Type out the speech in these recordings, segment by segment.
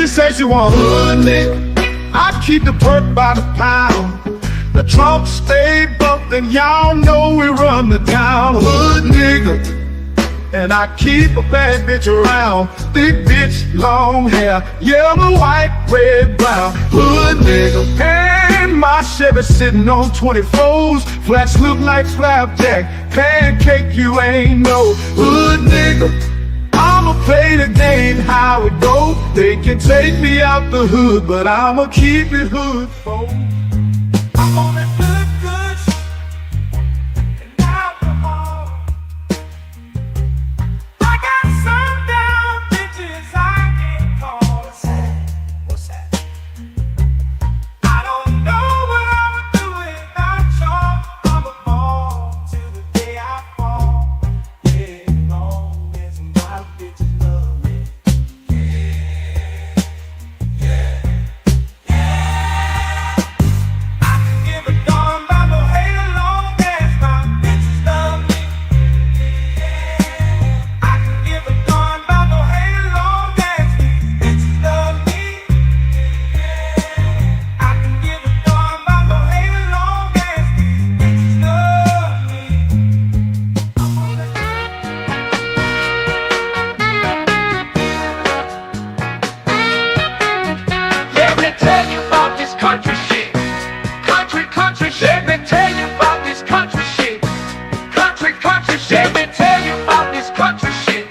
She say she want hood nigga. I keep the perk by the pound. The trunk stay bumped and y'all know we run the town. Hood nigga. And I keep a bad bitch around. Thick bitch, long hair, yellow, white, red, brown. Hood nigga. And my Chevy sitting on 24s. Flats look like flapjack. Pancake, you ain't no hood nigga. I'ma play the game how it go. They can take me out the hood, but I'ma keep it hood, folks. I'm on that good and alcohol. I got some down bitches I can't call. What's that? I don't know what I would do without y'all. I'm a ball till the day I fall. Yeah, long as my bitches love me. Yeah. I can give a darn about no hate long as my bitches love me. I can give a darn about no hate long as these bitches love me. I can give a darn about no hate long as these bitches love me. I'm on that. Let me tell you about this country shit. Country shit. Let me tell you about this country shit. Country shit. Let me tell you about this country shit.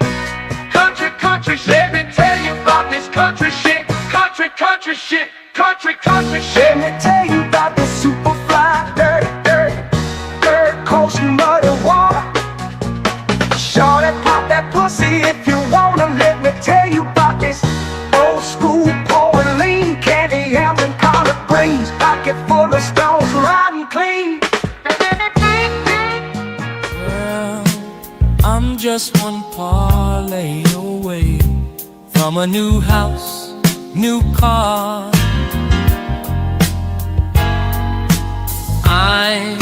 Country shit. Let me tell you about this country shit. Country shit. Country shit. Let me tell you about this super fly, dirt coast, muddy water. Shorty, pop that pussy if you wanna. Let me tell you about this old school pouring lean, candy yams and collard greens, pocket full of stones, riding clean. Well, I'm just one parlay away from a new house, new car. I'm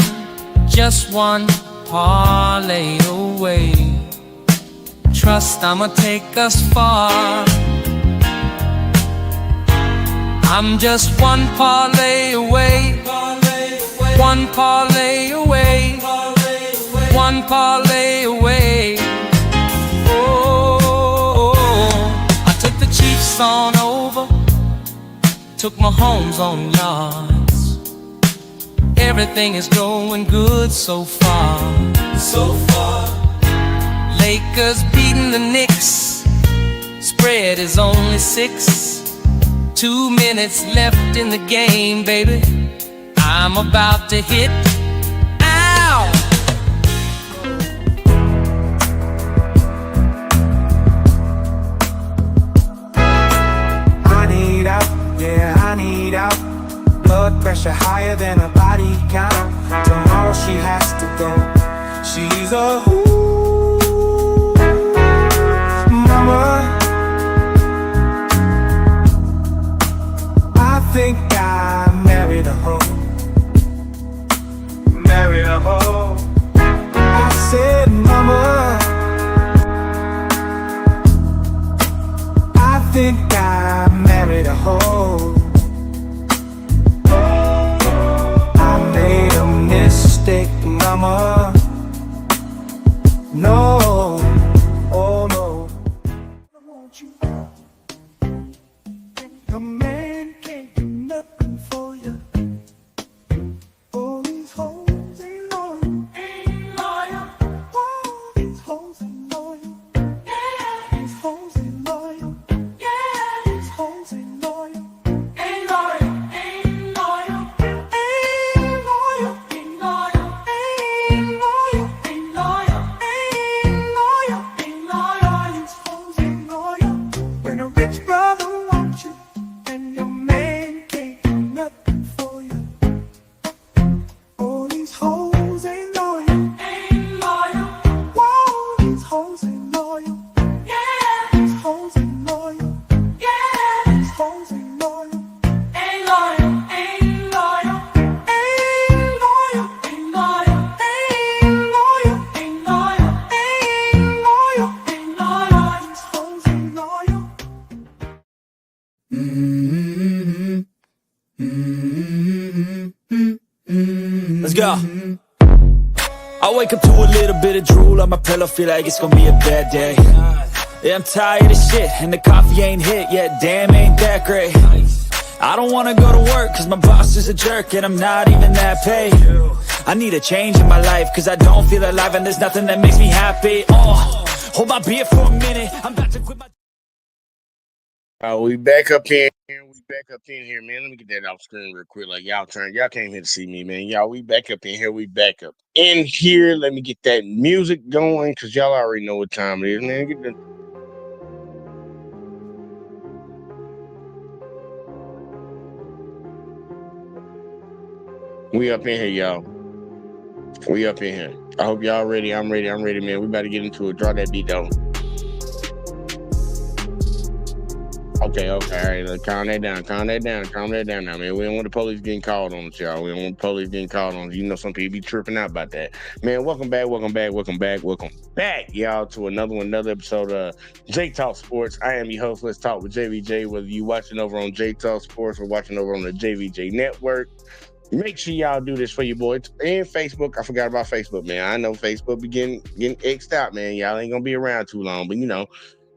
just one parlay away. Trust I'ma take us far. I'm just one parlay away. One parlay away. One parlay away. Oh, I took the Chiefs on over, took my homes on yards. Everything is going good so far. Lakers beating the Knicks. Spread is only 6. 2 minutes left in the game, baby. I'm about to hit. Ow! I need out, yeah, I need out. Blood pressure higher than a body count. Tomorrow she has to go. She's a mama. I think I married a hoe. Married a hoe. I said, mama, I think I married a hoe. I made a mistake, mama. No, oh no. I want you. A man can't do nothing for you. All these hoes ain't loyal. Ain't loyal. All these hoes ain't loyal. Yeah. These hoes ain't loyal. Yeah. These hoes ain't loyal. Ain't loyal. Ain't loyal. Ain't loyal. Ain't loyal. Ain't loyal. Ain't loyal. Ain't loyal. Ain't loyal. These hoes ain't loyal. When a rich brother wants you and your man can't do nothing for you. All these hoes ain't loyal. Ain't loyal. Whoa, these hoes ain't loyal. Yeah. These hoes ain't loyal. Yeah. These hoes ain't loyal. Ain't loyal. Ain't loyal. Ain't loyal. Ain't loyal. Ain't loyal. Ain't loyal. Ain't loyal. Ain't loyal. These hoes ain't loyal. Let's go. I wake up to a little bit of drool on my pillow, feel like it's gonna be a bad day. Yeah, I'm tired of shit, and the coffee ain't hit yet, damn, ain't that great. I don't wanna go to work, cause my boss is a jerk, and I'm not even that paid. I need a change in my life, cause I don't feel alive, and there's nothing that makes me happy. Hold my beer for a minute, I'm about to quit my... We back up in here. We back up in here, man. Let me get that off screen real quick. Like y'all came here to see me, man. Y'all, we back up in here. We back up in here. Let me get that music going, because y'all already know what time it is, man. Get the... We up in here, y'all. We up in here. I hope y'all ready. I'm ready, man. We about to get into it. Draw that beat down. Okay, all right. Calm that down now, man. We don't want the police getting called on us, y'all. We don't want the police getting called on us. You know, some people be tripping out about that. Man, welcome back, y'all, to another episode of J Talk Sports. I am your host. Let's talk with JVJ. Whether you watching over on J Talk Sports or watching over on the JVJ Network, make sure y'all do this for your boys. And Facebook, I forgot about Facebook, man. I know Facebook be getting X'd out, man. Y'all ain't gonna be around too long, but you know,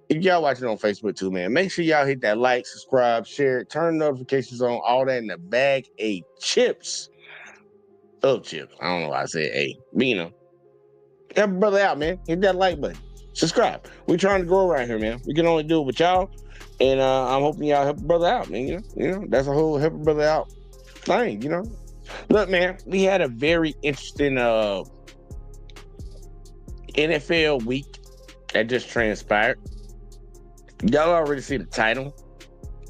if y'all watching on Facebook too, man, make sure y'all hit that like, subscribe, share, turn notifications on, all that in the bag of chips. Of chips. I don't know why I said A. But you know, help a brother out, man. Hit that like button. Subscribe. We're trying to grow around here, man. We can only do it with y'all. And I'm hoping y'all help a brother out, man. You know, that's a whole help a brother out thing, you know. Look, man, we had a very interesting NFL week that just transpired. Y'all already see the title.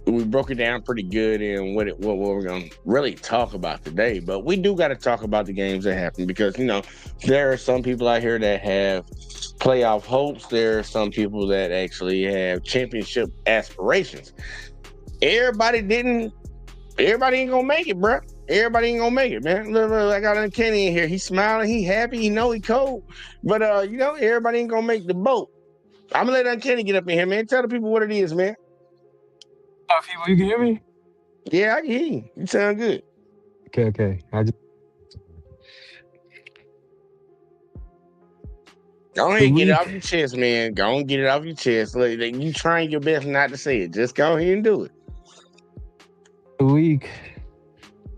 We broke it down pretty good in what we're going to really talk about today. But we do got to talk about the games that happened, because, you know, there are some people out here that have playoff hopes. There are some people that actually have championship aspirations. Everybody ain't going to make it, bro. Everybody ain't going to make it, man. Look, I got Kenny in here. He's smiling. He happy. He know he cold. But, you know, everybody ain't going to make the boat. I'm gonna let Kenny get up in here, man. Tell the people what it is, man. People, you can hear me? Yeah, I can hear you. You sound good. Okay. Go ahead and get it off your chest, man. Go and get it off your chest. Look, you trying your best not to say it. Just go ahead and do it. The week,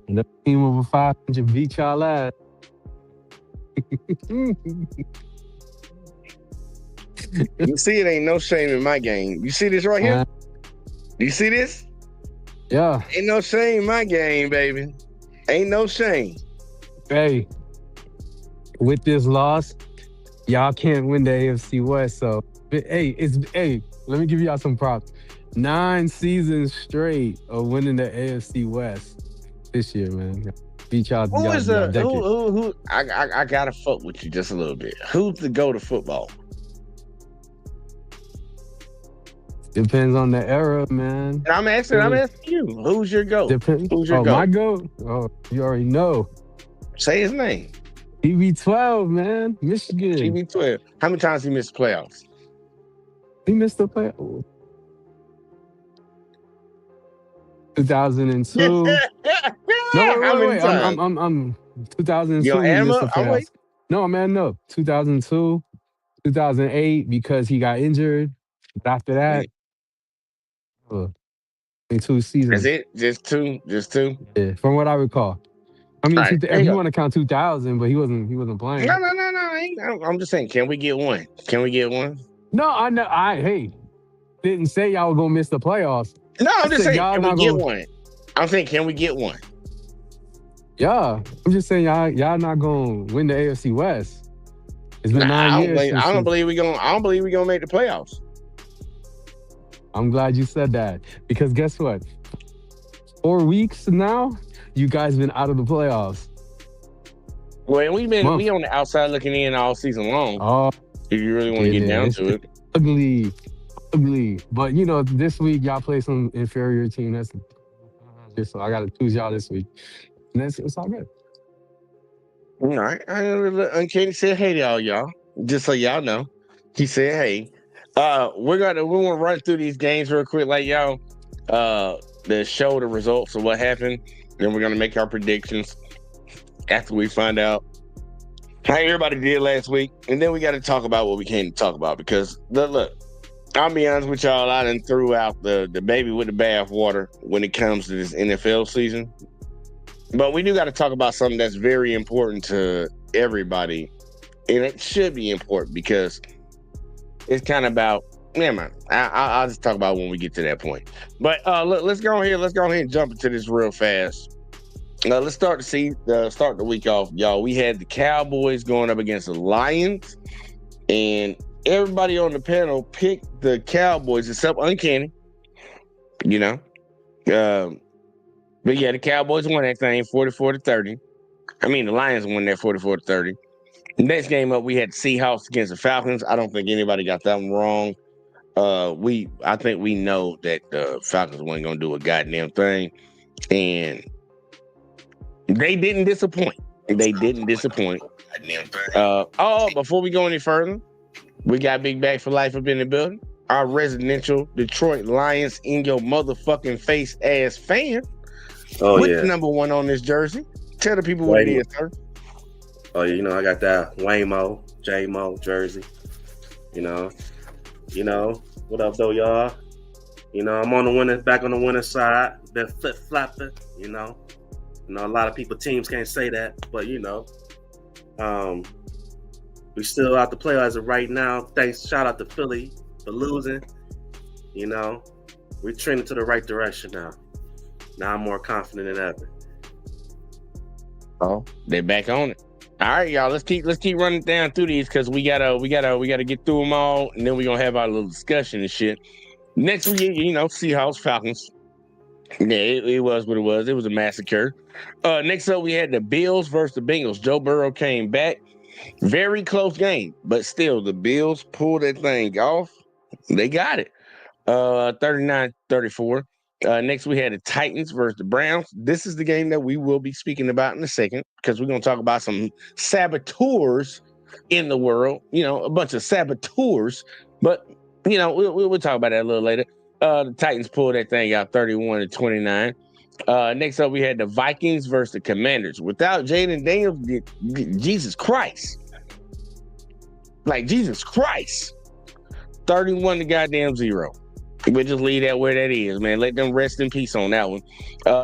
the team over 500 beat y'all ass. You see, it ain't no shame in my game. You see this right here? You see this? Yeah. Ain't no shame in my game, baby. Ain't no shame. Hey, with this loss, y'all can't win the AFC West. So, hey, let me give y'all some props. 9 seasons straight of winning the AFC West this year, man. Beat y'all. Who is who? I gotta fuck with you just a little bit. Who's the GOAT of football? Depends on the era, man. I'm asking you. Who's your GOAT? Who's your GOAT? My GOAT? Oh, you already know. Say his name. TB12, man. Michigan. TB12. How many times he missed the playoffs? He missed the playoffs. 2002. No, wait. I'm 2002. He missed the playoffs. No, man, no. 2002, 2008, because he got injured. After that, 2 seasons. That's it? Just two? Yeah, from what I recall. I mean, if you want to count 2000, but he wasn't playing. No. I'm just saying, can we get one? No, I know. Hey, didn't say y'all were gonna miss the playoffs. No, I'm just saying, can we get one? I'm saying, can we get one? Yeah, I'm just saying, y'all not gonna win the AFC West. It's been 9 years. I don't believe we're gonna make the playoffs. I'm glad you said that, because guess what? 4 weeks now, you guys been out of the playoffs. Well, we on the outside looking in all season long. Oh, if you really want to get down to it. Ugly. But you know, this week y'all play some inferior team. So I got to choose y'all this week, and it's all good. All right. Uncanny said hey to all y'all. Just so y'all know, he said hey. We want to run through these games real quick, like y'all. the show the results of what happened. Then we're gonna make our predictions after we find out how everybody did last week, and then we got to talk about what we came to talk about because look, I'll be honest with y'all, I done threw out the baby with the bath water when it comes to this NFL season. But we do got to talk about something that's very important to everybody, and it should be important because it's kind of about. Yeah, man. I'll just talk about it when we get to that point. But look, let's go ahead and jump into this real fast. Let's start the week off, y'all. We had the Cowboys going up against the Lions, and everybody on the panel picked the Cowboys except Uncanny, you know. But yeah, the Cowboys won that thing 44-30. I mean, the Lions won that 44-30. Next game up, we had the Seahawks against the Falcons. I don't think anybody got that one wrong. I think we know that the Falcons weren't gonna do a goddamn thing, and they didn't disappoint. Before we go any further, we got Big Bag for Life up in the building. Our residential Detroit Lions in your motherfucking face ass fan. Oh, What's yeah. number one on this jersey? Tell the people what it is, sir. Oh, yeah, I got that Waymo, J-Mo jersey. You know, what up, though, y'all? I'm back on the winning side. Been flip-flopping, a lot of teams can't say that, but, we still out to play as of right now. Shout out to Philly for losing. We're trending to the right direction now. Now I'm more confident than ever. Oh, they're back on it. All right, y'all. Let's keep running down through these because we gotta get through them all, and then we're gonna have our little discussion and shit. Next week, Seahawks, Falcons. Yeah, it was what it was. It was a massacre. Next up, we had the Bills versus the Bengals. Joe Burrow came back. Very close game, but still, the Bills pulled that thing off. They got it. 39-34. Next, we had the Titans versus the Browns. This is the game that we will be speaking about in a second because we're going to talk about some saboteurs in the world. A bunch of saboteurs. But, we'll talk about that a little later. The Titans pulled that thing out 31-29. Next up, we had the Vikings versus the Commanders. Without Jaden Daniels, Jesus Christ. Like, Jesus Christ. 31-0. We'll just leave that where that is, man. Let them rest in peace on that one.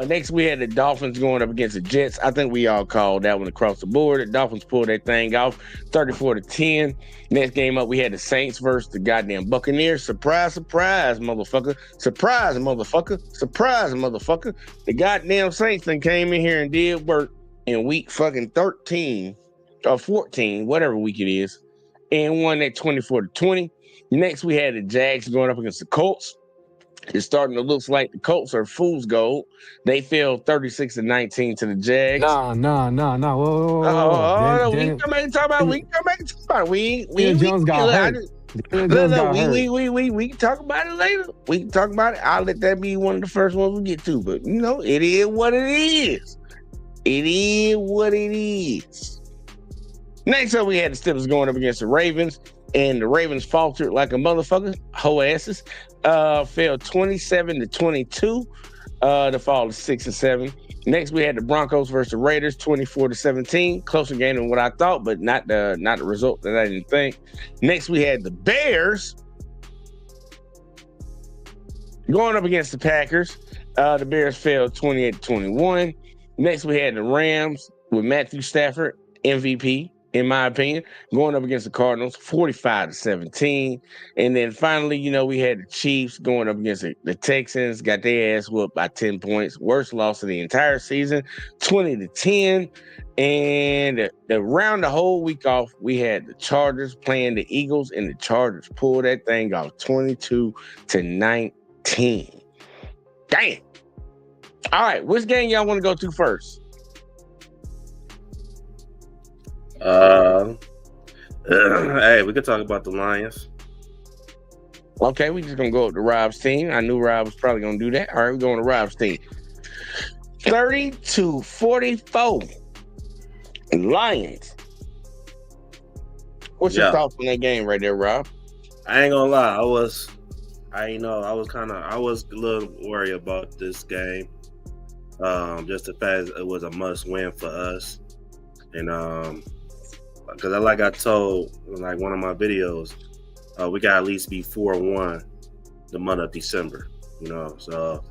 Next, we had the Dolphins going up against the Jets. I think we all called that one across the board. The Dolphins pulled that thing off 34-10. Next game up, we had the Saints versus the goddamn Buccaneers. Surprise, surprise, motherfucker. Surprise, motherfucker. Surprise, motherfucker. The goddamn Saints then came in here and did work in week fucking 13 or 14, whatever week it is, and won that 24-20. Next, we had the Jags going up against the Colts. It's starting to look like the Colts are fool's gold. They fell 36-19 to the Jags. Nah. Whoa. We can come back and talk about it. Daniel Jones got hurt. Daniel Jones got hurt. We can talk about it later. We can talk about it. I'll let that be one of the first ones we get to. But, it is what it is. It is what it is. Next up, we had the Steelers going up against the Ravens. And the Ravens faltered like a motherfucker. Hoe asses. Fell 27-22 to fall to 6-7. Next, we had the Broncos versus the Raiders, 24-17. Closer game than what I thought, but not the result that I didn't think. Next, we had the Bears going up against the Packers. The Bears fell 28-21. Next, we had the Rams with Matthew Stafford, MVP. In my opinion, going up against the Cardinals, 45-17. And then finally, we had the Chiefs going up against the Texans, got their ass whooped by 10 points. Worst loss of the entire season, 20-10. And around the whole week off, we had the Chargers playing the Eagles, and the Chargers pulled that thing off 22-19. Damn. All right, which game y'all want to go to first? Hey, we could talk about the Lions. Okay, we just gonna go up to Rob's team. I knew Rob was probably gonna do that. All right, we're going to Rob's team. 30-44. Lions. What's your thoughts on that game right there, Rob? I ain't gonna lie, I was a little worried about this game. Just the fact it was a must win for us, and because like I told like one of my videos, we got to at least be 4-1 the month of December. So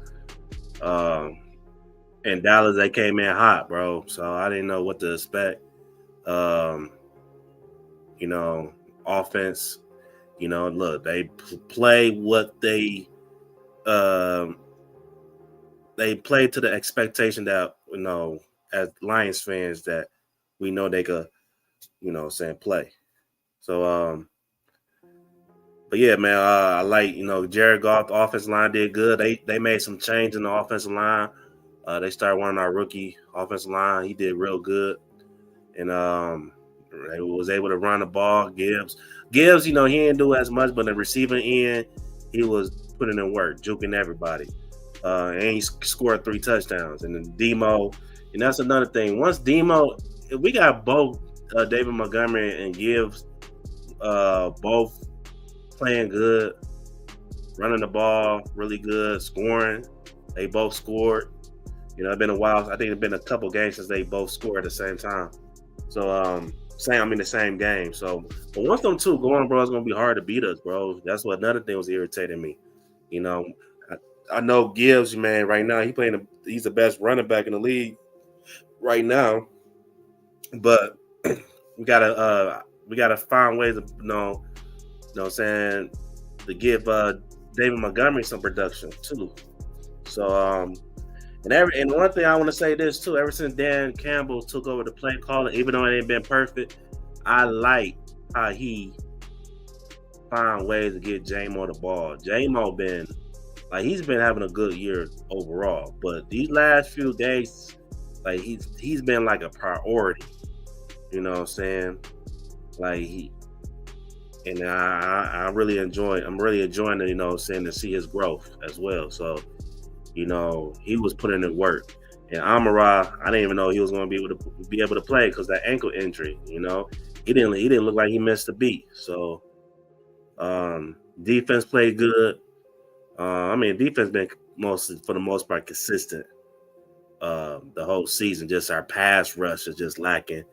in Dallas they came in hot, bro. So I didn't know what to expect. Um, you know, offense. Look, play what um they play to the expectation that as Lions fans that we know they could play. So but yeah, man, I like Jared Goff. The offensive line did good. They made some change in the offensive line. They started one of our rookie offensive line. He did real good, and they was able to run the ball. Gibbs, he didn't do as much, but the receiving end, he was putting in work, juking everybody, and he scored 3 touchdowns. And then Demo, and that's another thing. Once Demo, we got both David Montgomery and Gibbs, both playing good, running the ball really good, scoring. They both scored. It's been a while. I think it's been a couple games since they both scored at the same time. So the same game. So, but once them two going, bro, it's gonna be hard to beat us, bro. That's what another thing was irritating me. I know Gibbs, man. Right now, he's the best running back in the league right now. But we gotta find ways of what I'm saying, to give David Montgomery some production too. So and one thing I want to say this too, ever since Dan Campbell took over the play calling, even though it ain't been perfect, I like how he find ways to get J-Mo the ball. J-Mo he's been having a good year overall, but these last few days, like he's been like a priority. You know what I'm saying? And I'm really enjoying it, to see his growth as well. So, he was putting in work. And Amara, I didn't even know he was going to be able to play because that ankle injury. He didn't look like he missed a beat. So, defense played good. Defense been for the most part consistent the whole season. Just our pass rush is just lacking.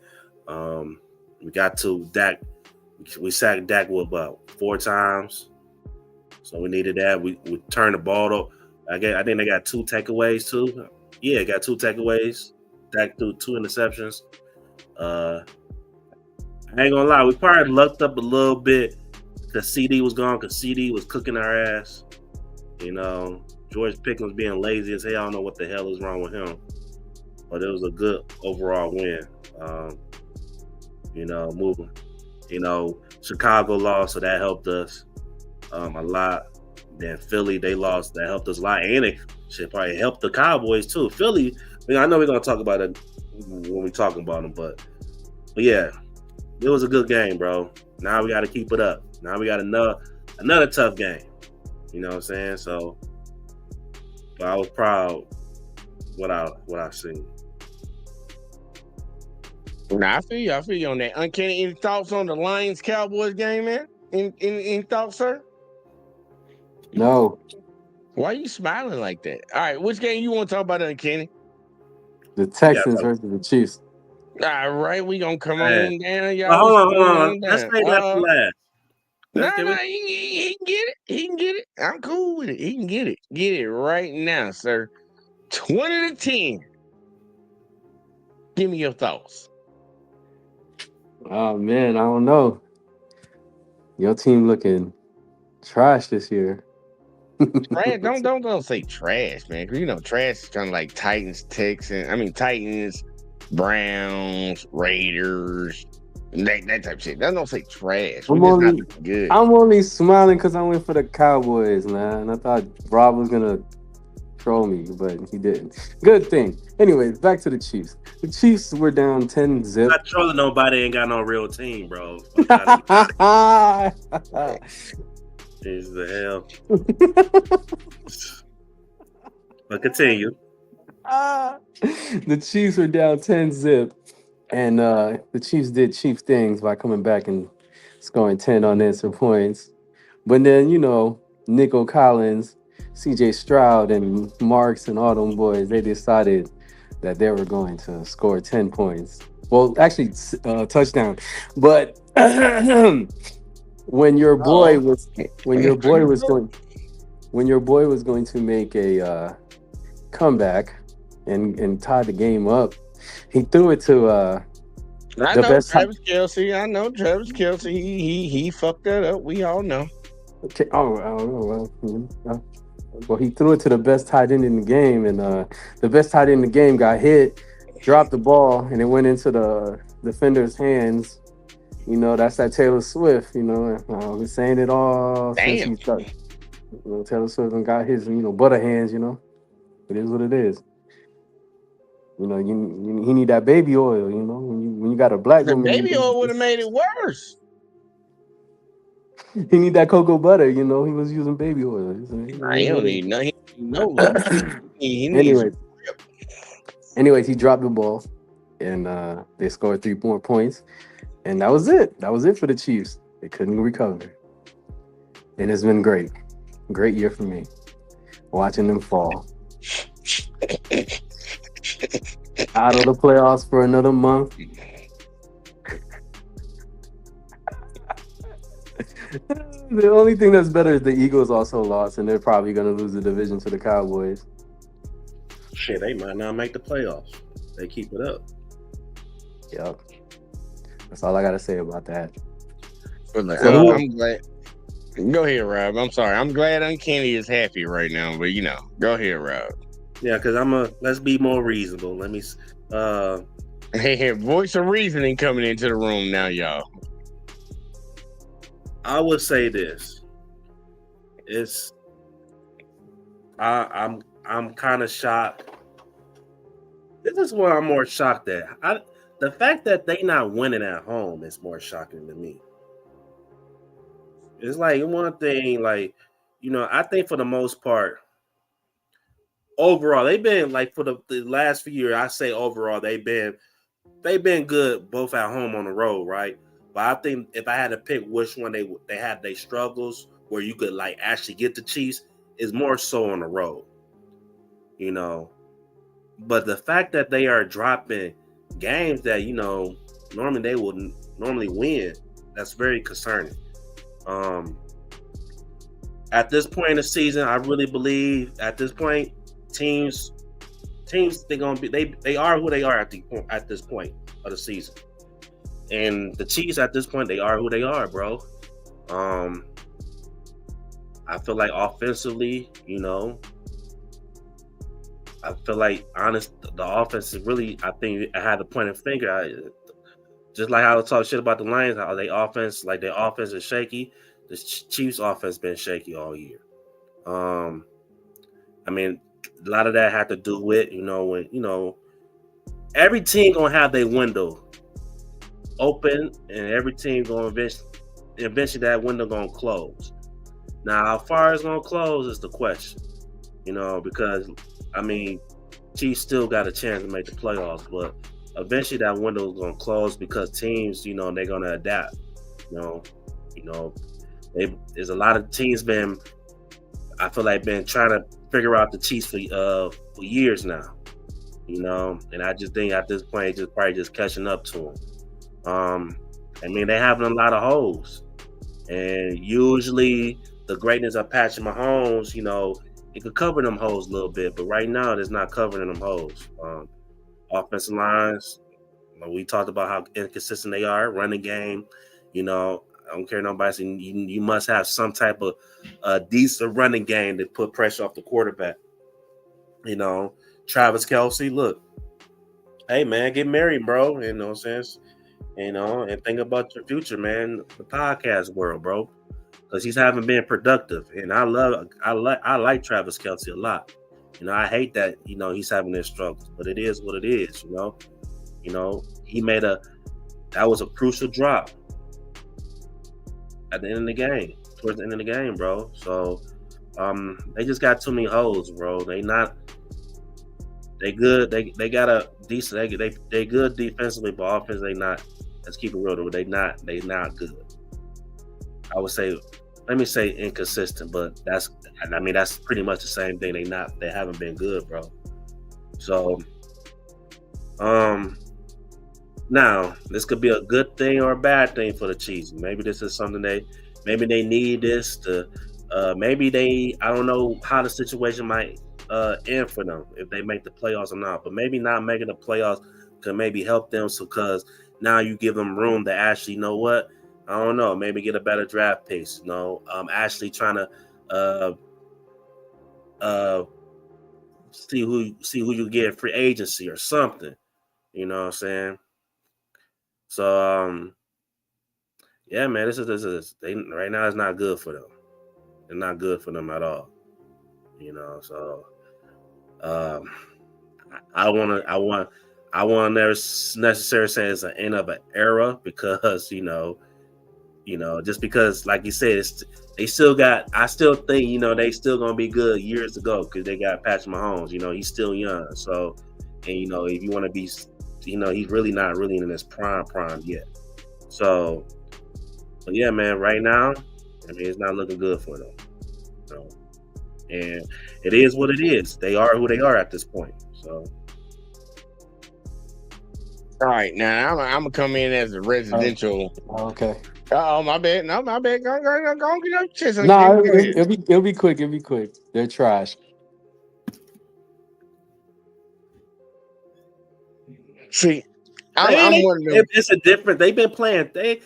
We got to Dak. We sacked Dak about 4 times, so we needed that. We turned the ball up. I think they got 2 takeaways too. Yeah, got 2 takeaways. Dak threw 2 interceptions. I ain't gonna lie, we probably lucked up a little bit because CD was gone. Because CD was cooking our ass. George Pickens being lazy as hell. I don't know what the hell is wrong with him, but it was a good overall win. Moving. Chicago lost, so that helped us a lot. Then Philly, they lost, that helped us a lot, and it should probably help the Cowboys too. Philly, I know we're gonna talk about it when we talking about them, but yeah, it was a good game, bro. Now we got to keep it up. Now we got another tough game. You know what I'm saying? So, but I was proud what I seen. Nah, I feel you on that. Uncanny, any thoughts on the Lions Cowboys game, man? Any thoughts, sir? No, Why are you smiling like that? All right, which game you want to talk about, Uncanny? the Texans versus the Chiefs. All right, we gonna come Hey. on down, y'all. Hold on. On Let's down. say that for last. No, he can get it. He can get it. I'm cool with it. He can get it. Get it right now, sir. 20-10. Give me your thoughts. Oh man, I don't know. Your team looking trash this year. Trash, don't say trash, man. Because trash is kind of like Titans, Titans, Browns, Raiders, that type of shit. Don't say trash. We're just not looking good. I'm only smiling because I went for the Cowboys, man. I thought Rob was gonna troll me, but he didn't. Good thing. Anyways, back to the Chiefs. The Chiefs were down 10-0. Not trolling nobody, ain't got no real team, bro. Is the hell. But continue. The Chiefs were down 10-0, and the Chiefs did Chiefs things by coming back and scoring 10 unanswered points. But then, Nico Collins, C.J. Stroud, and Marks and all them boys, they decided that they were going to score 10 points. Well, actually, touchdown. But when your boy Oh, was when your boy was going when your boy was going to make a comeback and tie the game up, he threw it to I the know best. Travis Kelsey. I know Travis Kelsey. He fucked that up. We all know. Okay. Well, well, he threw it to the best tight end in the game, and the best tight end in the game got hit, dropped the ball, and it went into the defender's hands. You know, that's that Taylor Swift. You know, I've been saying it all since Damn. he started. Taylor Swift and got his, butter hands. It is what it is. He need that baby oil. When you got a black The woman, baby oil would have made it worse. he need that cocoa butter. He was using baby oil. Nah, he don't need nothing. He need no lotion. He needs. Anyway, anyways, he dropped the ball, and they scored 3 more points, and that was it. That was it for the Chiefs. They couldn't recover, and it's been great year for me, watching them fall out of the playoffs for another month. The only thing that's better is the Eagles also lost, and they're probably going to lose the division to the Cowboys. Shit, they might not make the playoffs. They keep it up. Yep. That's all I got to say about that. I'm glad. Go ahead, Rob. I'm sorry. I'm glad Uncanny is happy right now, but go ahead, Rob. Yeah, because let's be more reasonable. Let me Hey, voice of reasoning coming into the room now, y'all. I would say this. I'm kind of shocked. This is what I'm more shocked at. The fact that they not winning at home is more shocking to me. It's like one thing, like, I think for the most part, overall, they've been like for the last few years, I say overall, they've been good both at home on the road, right? But I think if I had to pick which one they had their struggles where you could like actually get the Chiefs is more so on the road, But the fact that they are dropping games that normally they would normally win, that's very concerning. At this point in the season, I really believe at this point, teams they're gonna be they are who they are at this point of the season. And the Chiefs at this point, they are who they are, bro. I feel like offensively, I feel like the offense is really. I think I had to point a finger. Just like how I talk shit about the Lions, how their offense is shaky. The Chiefs' offense been shaky all year. I mean, a lot of that had to do with when every team gonna have their window open, and every team gonna eventually that window gonna close. Now, how far it's gonna close is the question, because Chiefs still got a chance to make the playoffs, but eventually that window is gonna close because teams, they're gonna adapt. There's a lot of teams I feel like been trying to figure out the Chiefs for years now, and I just think at this point, it's probably just catching up to them. They're having a lot of holes, and usually the greatness of Patrick Mahomes, it could cover them holes a little bit, but right now it's not covering them holes. Offensive lines, we talked about how inconsistent they are. Running game, I don't care nobody saying you must have some type of decent running game to put pressure off the quarterback. Travis Kelsey, look, hey man, get married, bro. You know what I'm saying? And think about your future, man. The podcast world, bro, because he's haven't been productive, and I like Travis Kelsey a lot. I hate that he's having this struggles, but it is what it is. He made that was a crucial drop at the end of the game, towards the end of the game, bro. So they just got too many holes, bro. They good. They got a decent. They good defensively, but offense they not. Let's keep it real. They not good. I would say let me say inconsistent, but that's pretty much the same thing. They haven't been good, bro. So now this could be a good thing or a bad thing for the Chiefs. Maybe this is something maybe they need this to maybe I don't know how the situation might end for them if they make the playoffs or not, but maybe not making the playoffs could maybe help them, so because now you give them room to actually know what, I don't know, maybe get a better draft picks, actually trying to see who you get in free agency or something. You know what I'm saying? So yeah, man, this is right now it's not good for them. It's not good for them at all. So I want never necessarily say it's an end of an era, because just because, like you said, they still got. I still think they still gonna be good years to go, because they got Patrick Mahomes. He's still young. So, and if you want to be, he's really not really in his prime yet. So, but yeah, man, right now, it's not looking good for them. And it is what it is. They are who they are at this point. So. All right, now I'm gonna come in as a residential. Okay. Oh, my bad. No, my bad. Go get your chest. No, it'll be quick. It'll be quick. They're trash. See, I'm one of them. It's a different. They've been playing. They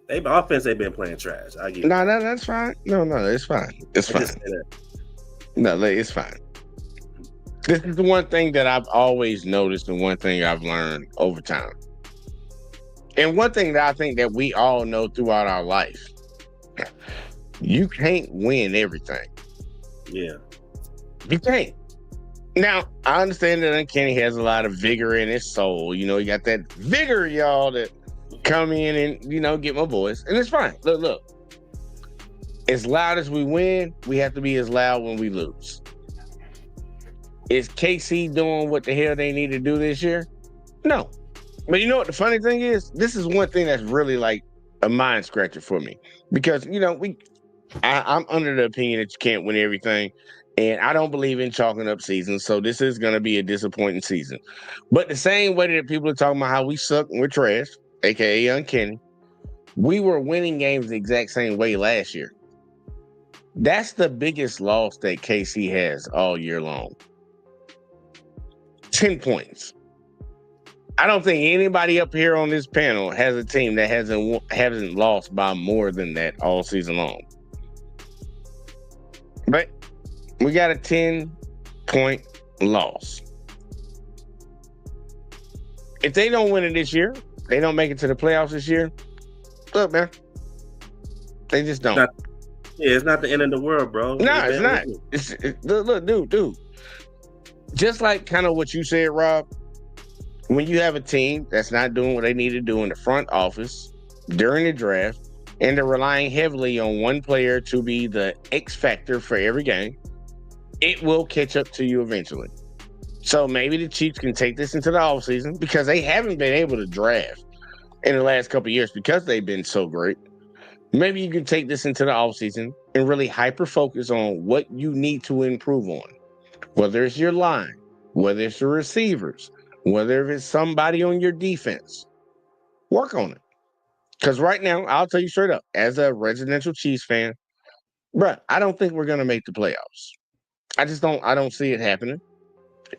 offense. They've been playing trash. I get. No, that's fine. No, it's fine. It's fine. No, it's fine. This is the one thing that I've always noticed, and one thing I've learned over time. And one thing that I think that we all know throughout our life, you can't win everything. Yeah. You can't. Now, I understand that Uncanny has a lot of vigor in his soul. He got that vigor, y'all, that come in and, get my voice. And it's fine. Look. As loud as we win, we have to be as loud when we lose. Is KC doing what the hell they need to do this year? No. But you know what the funny thing is? This is one thing that's really like a mind scratcher for me. Because, I'm under the opinion that you can't win everything. And I don't believe in chalking up seasons. So this is going to be a disappointing season. But the same way that people are talking about how we suck and we're trash, aka Uncanny, we were winning games the exact same way last year. That's the biggest loss that KC has all year long. 10 points. I don't think anybody up here on this panel has a team that hasn't lost by more than that all season long. But we got a 10-point loss. If they don't win it this year, they don't make it to the playoffs this year, look, man, they just don't. It's not the end of the world, bro. No, it's not. Look, dude. Just like kind of what you said, Rob, when you have a team that's not doing what they need to do in the front office during the draft, and they're relying heavily on one player to be the X factor for every game, it will catch up to you eventually. So maybe the Chiefs can take this into the offseason, because they haven't been able to draft in the last couple of years because they've been so great. Maybe you can take this into the offseason and really hyper-focus on what you need to improve on. Whether it's your line, whether it's your receivers, whether it's somebody on your defense. Work on it. Because right now, I'll tell you straight up, as a residential Chiefs fan, bruh, I don't think we're going to make the playoffs. I don't see it happening.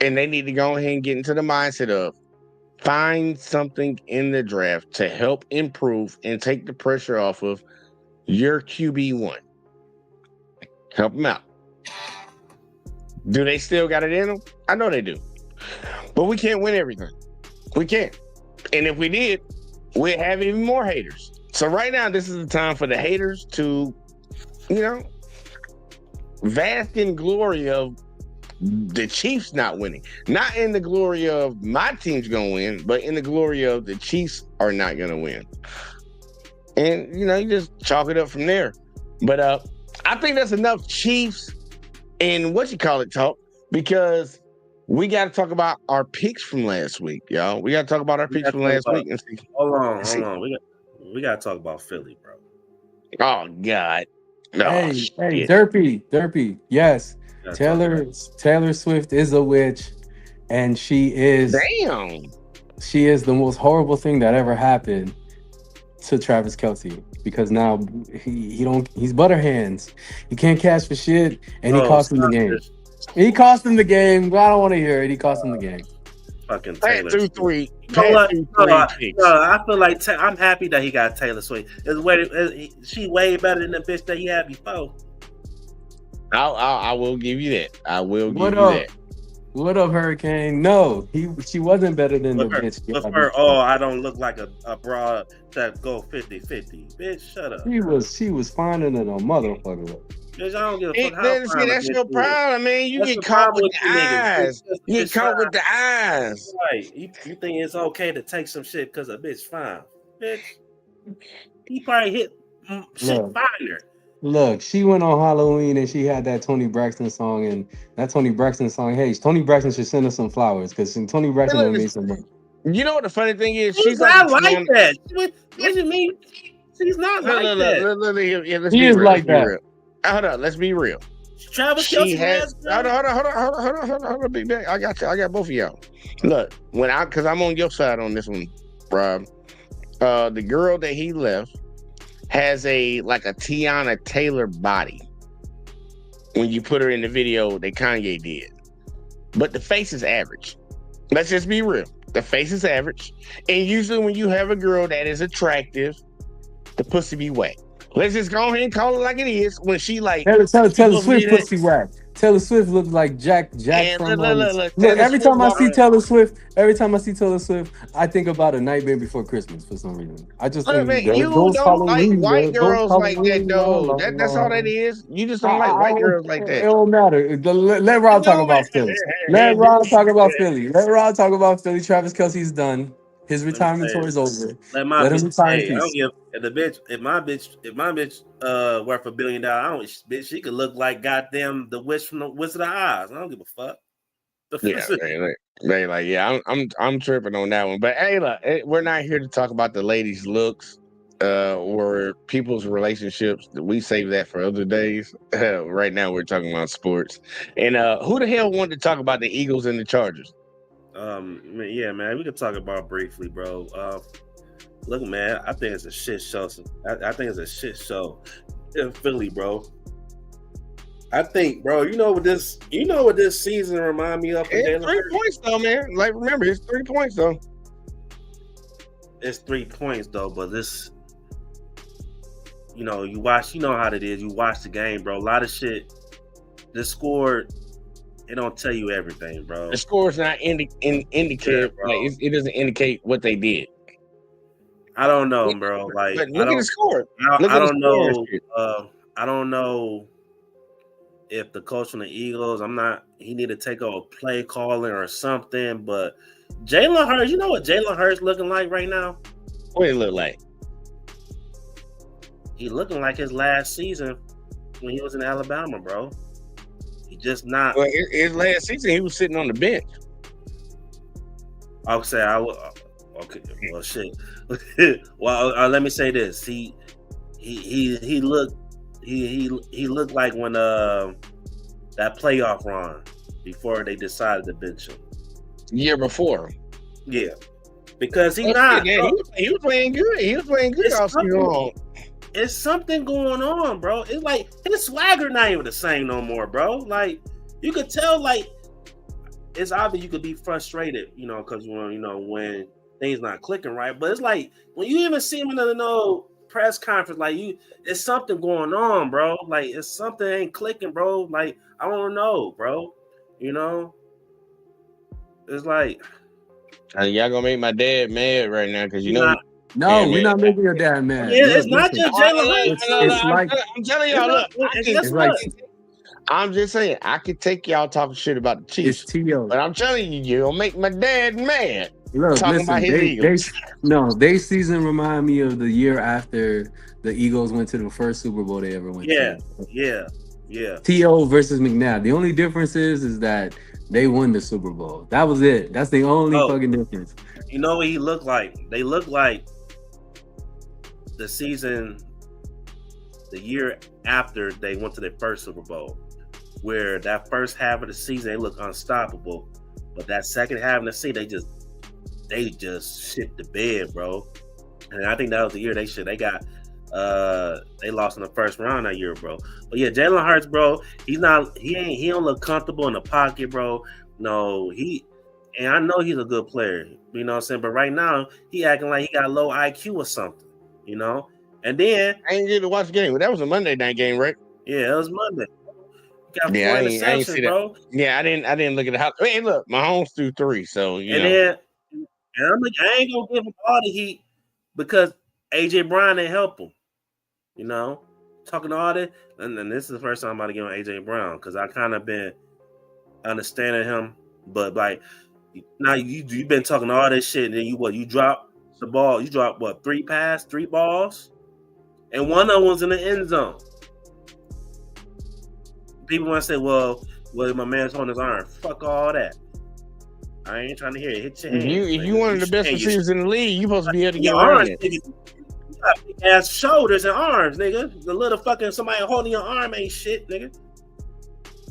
And they need to go ahead and get into the mindset of find something in the draft to help improve and take the pressure off of your QB1. Help them out. Do they still got it in them? I know they do. But we can't win everything. We can't. And if we did, we'd have even more haters. So right now, this is the time for the haters to, bask in glory of the Chiefs not winning. Not in the glory of my team's going to win, but in the glory of the Chiefs are not going to win. And, you just chalk it up from there. But I think that's enough Chiefs and talk, because we got to talk about our picks from last week, y'all. We got to talk about our picks from last week. Hold on. We got to talk about Philly, bro. Oh, God. No Hey, shit. Derpy. Yes, Gotta talk about Taylor Swift is a witch, and Damn. she is the most horrible thing that ever happened to Travis Kelsey because now he's butter hands. He can't catch for shit, and he Oh, cost him the stop game. this He cost him the game. But I don't want to hear it. He cost him the game. fucking Pat Taylor through Swift. three. You know Pat what? through No, three picks. I feel like I'm happy that he got Taylor Swift. She way better than the bitch that he had before. I will give you that. I will What give you up? that. What up, Hurricane? No, she wasn't better than the bitch. I don't look like a broad that go 50-50. Bitch, shut up. She was finer than a motherfucker. Bitch, I don't give a fuck how Then, see, fine a that's bitch your is. problem, man. You What's get the caught problem with with the you niggas? eyes. You get Bitch caught with fine. the eyes. Right. You think it's okay to take some shit because a bitch fine. Bitch, he probably hit shit Look, finer. look, she went on Halloween and she had that Tony Braxton song, and that Tony Braxton song. Hey, Tony Braxton should send us some flowers because Tony Hey, Braxton look, done made some money. you know what the funny thing is? She's She's like a not like Tiana. that. What do you mean? She's not Look, like look, that. look, look, look, here, let's He be is real. Let's like be that. real. Hold up, let's be real. Travis She Kelsey had has hold on, Big Bang. I got you. I got both of y'all. Look, because I'm on your side on this one, Rob. The girl that he left has like a Tiana Taylor body. When you put her in the video that Kanye did, but the face is average. Let's just be real. The face is average, and usually when you have a girl that is attractive, the pussy be wet. Let's just go ahead and call it like it is. When she like, she Taylor supposed to be Swift that. pussy whack. Taylor Swift looks like Jack And from look, Look, Taylor Swift walking. every time I see Taylor Swift, I think about A Nightmare Before Christmas for some reason. I just Look, man, think there you goes don't like Halloween, white there goes girls like that, Halloween, la, though. la, That's all that la. is. You just don't like white girls like It that. don't matter. Let It Rob talk don't about Philly. Let Rob talk about Philly. Let Rob talk about Philly. Travis Kelsey's done. His Let me retirement say tour is over. let my Let him bitch retire in hey, I don't peace. give if my bitch worth $1 billion, I don't bitch, she could look like goddamn the witch from the Wizard of Oz. I don't give a fuck. Yeah, they like, yeah, I'm tripping on that one. But hey, look, we're not here to talk about the ladies' looks or people's relationships. We save that for other days. Right now, we're talking about sports. And who the hell wanted to talk about the Eagles and the Chargers? Yeah, man, we could talk about it briefly, bro. Look, man, I think it's a shit show. I think it's a shit show in Philly, bro. I think, bro, you know what this season remind me of? It's 3 points though, man. Like, remember, it's 3 points though. It's 3 points though, but this, you know how it is. You watch the game, bro. A lot of shit. The score, it don't tell you everything, bro. The score is not indicative. Yeah, like it doesn't indicate what they did. I don't know, bro. Like, But look at the score. I don't know. I don't know if the coach from the Eagles, he need to take over play calling or something. But Jalen Hurts, you know what Jalen Hurts looking like right now? What it look like? He looking like his last season when he was in Alabama, bro. He just not. Well, his last season, he was sitting on the bench. I'll say okay. Well, shit. Well, let me say this. He looked like when that playoff run before they decided to bench him. Year before. Yeah, because he was playing good. He was playing good all season long. It's something going on, bro. It's like his swagger not even the same no more, bro. Like you could tell, like it's obvious you could be frustrated, because when things not clicking right. But it's like when you even see him in the press conference, like it's something going on, bro. Like it's something ain't clicking, bro. Like I don't know, bro. It's like y'all gonna make my dad mad right now because No, we're not making your dad mad. Yeah, it's not just Jalen Hurts. It's like I'm telling y'all, look, it's like I'm just saying, I could take y'all talking shit about the Chiefs, it's T.O. but I'm telling you, you're gonna make my dad mad. Look, talking about his Eagles. Their season remind me of the year after the Eagles went to the first Super Bowl they ever went to. Yeah. T.O. versus McNabb. The only difference is that they won the Super Bowl. That was it. That's the only fucking difference. You know what he looked like? They look like the season the year after they went to their first Super Bowl, where that first half of the season they looked unstoppable, but that second half of the season they just shit the bed, bro. And I think that was the year they lost in the first round that year, bro. But yeah, Jalen Hurts, bro, he don't look comfortable in the pocket, bro. No, and I know he's a good player, you know what I'm saying? But right now, he acting like he got low IQ or something, you know? And then I ain't get to watch the game. That was a Monday night game, right? yeah, it was Monday. He got Yeah, four I ain't see interceptions, that. bro. Yeah, I didn't look at the house. Hey, look, Mahomes threw 3, so And then I ain't gonna give him all the heat because AJ Brown didn't help him. You know, talking to all that, and this is the first time I'm about to give him AJ Brown because I kind of been understanding him, but like now you've been talking all this shit, and then you drop the ball, you drop what 3 balls, and one of them was in the end zone. People want to say, well, my man's on his arm. Fuck all that. I ain't trying to hear it. Hit your hands. if you one of the best receivers in the league, you supposed to be able to get your around arms, it. nigga. You got big ass shoulders and arms, nigga. The little fucking somebody holding your arm ain't shit, nigga.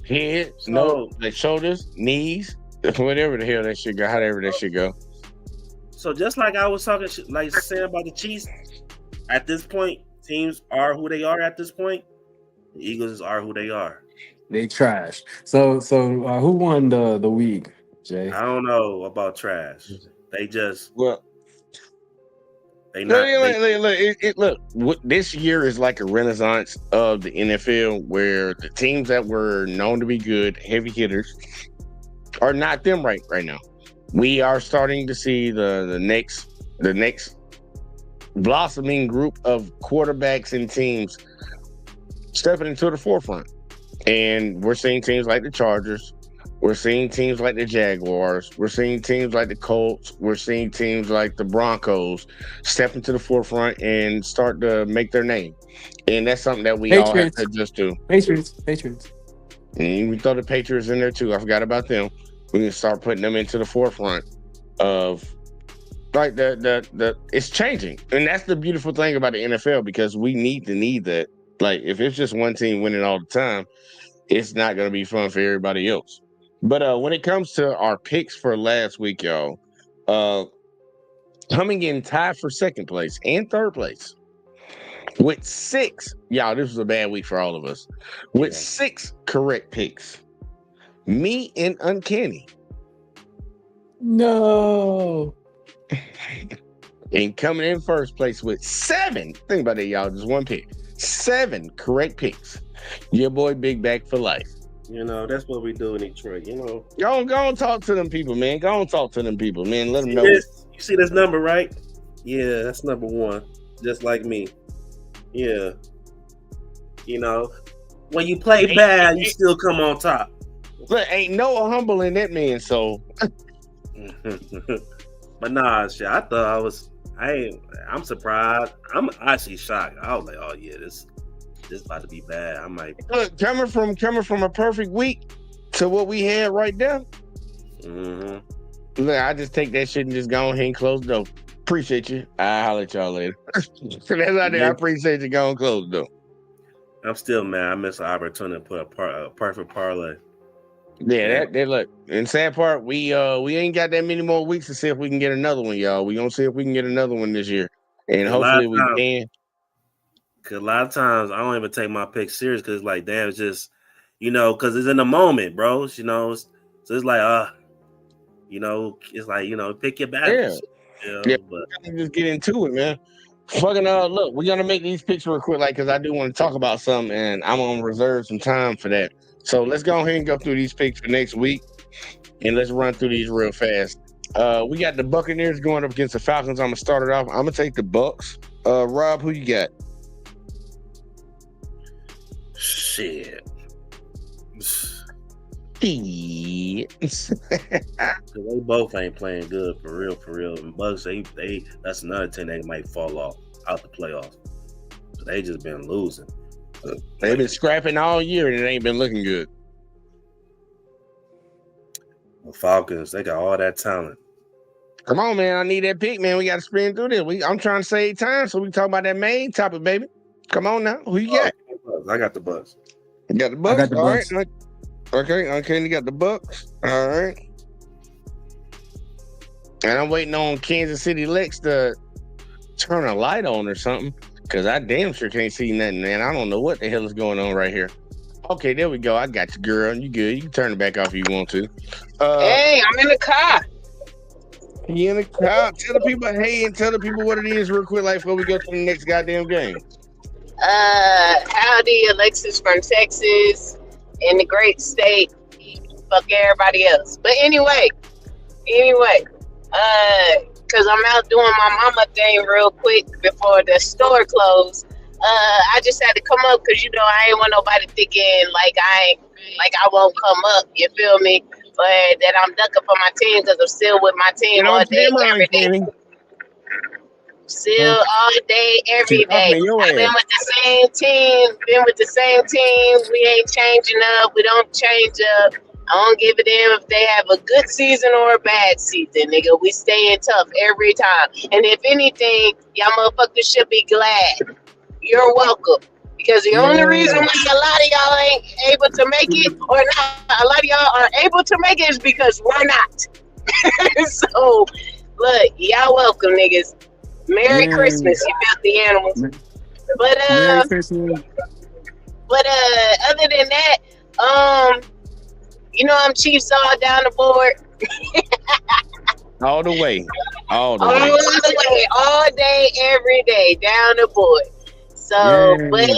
Head, So- no, the shoulders, knees, whatever the hell that shit go, however that shit go. So just like I was talking, like saying about the Chiefs, at this point, teams are who they are. At this point, the Eagles are who they are. They trash. So who won the week, Jay? I don't know about trash. They just Well, they not. look, this year is like a renaissance of the NFL where the teams that were known to be good, heavy hitters, are not them right now. We are starting to see the next blossoming group of quarterbacks and teams stepping into the forefront. And we're seeing teams like the Chargers. We're seeing teams like the Jaguars. We're seeing teams like the Colts. We're seeing teams like the Broncos step into the forefront and start to make their name. And that's something that we all have to adjust to. Patriots. And we throw the Patriots in there too. I forgot about them. We can start putting them into the forefront of like the it's changing. And that's the beautiful thing about the NFL because we need that. Like if it's just one team winning all the time, it's not going to be fun for everybody else. But when it comes to our picks for last week, y'all, coming in tied for second place and third place with 6, y'all, this was a bad week for all of us, with 6 correct picks. Me and Uncanny. No. And coming in first place with 7, think about it, y'all, just one pick. 7 correct picks. Your boy Big Back for life. You know, that's what we do in Detroit. You know, Go on talk to them people, man. Go on talk to them people, man. Let them know. You see this number, right? Yeah, that's number 1. Just like me. Yeah. You know, when you play bad, you still come on top. Look, ain't no humble in that man, so. But nah, shit. I thought I'm surprised. I'm actually shocked. I was like, oh yeah, this about to be bad. I'm like, look, coming from a perfect week to what we had right now. Mm-hmm. Look, I just take that shit and just go ahead and close the door. Appreciate you. I'll holler at y'all later. So that's out there. I appreciate you. Go and close the door. I'm still mad. I missed an opportunity to put a perfect parlay. Yeah, that look. And sad part, we ain't got that many more weeks to see if we can get another one, y'all. We gonna see if we can get another one this year, and hopefully we can. Cause a lot of times I don't even take my picks serious because like, damn, it's just, you know, because it's in the moment, bro. You know, so it's like, you know, it's like, you know, pick your battles. Yeah, but just get into it, man. Fucking look, we're gonna make these picks real quick, like, because I do want to talk about something, and I'm gonna reserve some time for that. So let's go ahead and go through these picks for next week, and let's run through these real fast. We got the Buccaneers going up against the Falcons. I'm gonna start it off. I'm gonna take the Bucks. Rob, who you got? Shit. They both ain't playing good for real. And Bucks, they that's another team that might fall off out the playoffs. They just been losing. They've been scrapping all year and it ain't been looking good. The Falcons, they got all that talent. Come on, man. I need that pick, man. We got to sprint through this. I'm trying to save time so we can talk about that main topic, baby. Come on now. Who you got? I got the Bucks. You got the I Bucks? got the All right. Bucks. Okay, you got the Bucks. All right. And I'm waiting on Kansas City Lex to turn a light on or something. Because I damn sure can't see nothing, man. I don't know what the hell is going on right here. Okay, there we go. I got you, girl. You good. You can turn it back off if you want to. Hey, I'm in the car. You in the car. Tell the people, hey, and tell the people what it is real quick, like before we go to the next goddamn game. Howdy, Alexis from Texas in the great state. Fuck everybody else. But anyway, cause I'm out doing my mama thing real quick before the store closed. I just had to come up because I ain't want nobody thinking like I won't come up. You feel me? But that I'm ducking for my team because I'm still with my team all day, every day. Still all day, every day. I've been with the same team. We ain't changing up. We don't change up. I don't give a damn if they have a good season or a bad season, nigga. We staying tough every time. And if anything, y'all motherfuckers should be glad. You're welcome. Because the only reason why a lot of y'all ain't able to make it, or not, a lot of y'all are able to make it is because we're not. So, look, y'all welcome, niggas. Merry Christmas, you filthy animals. But Merry Christmas. But other than that, I'm Chiefs all down the board. All the way. All the way, all day, every day, down the board. So, but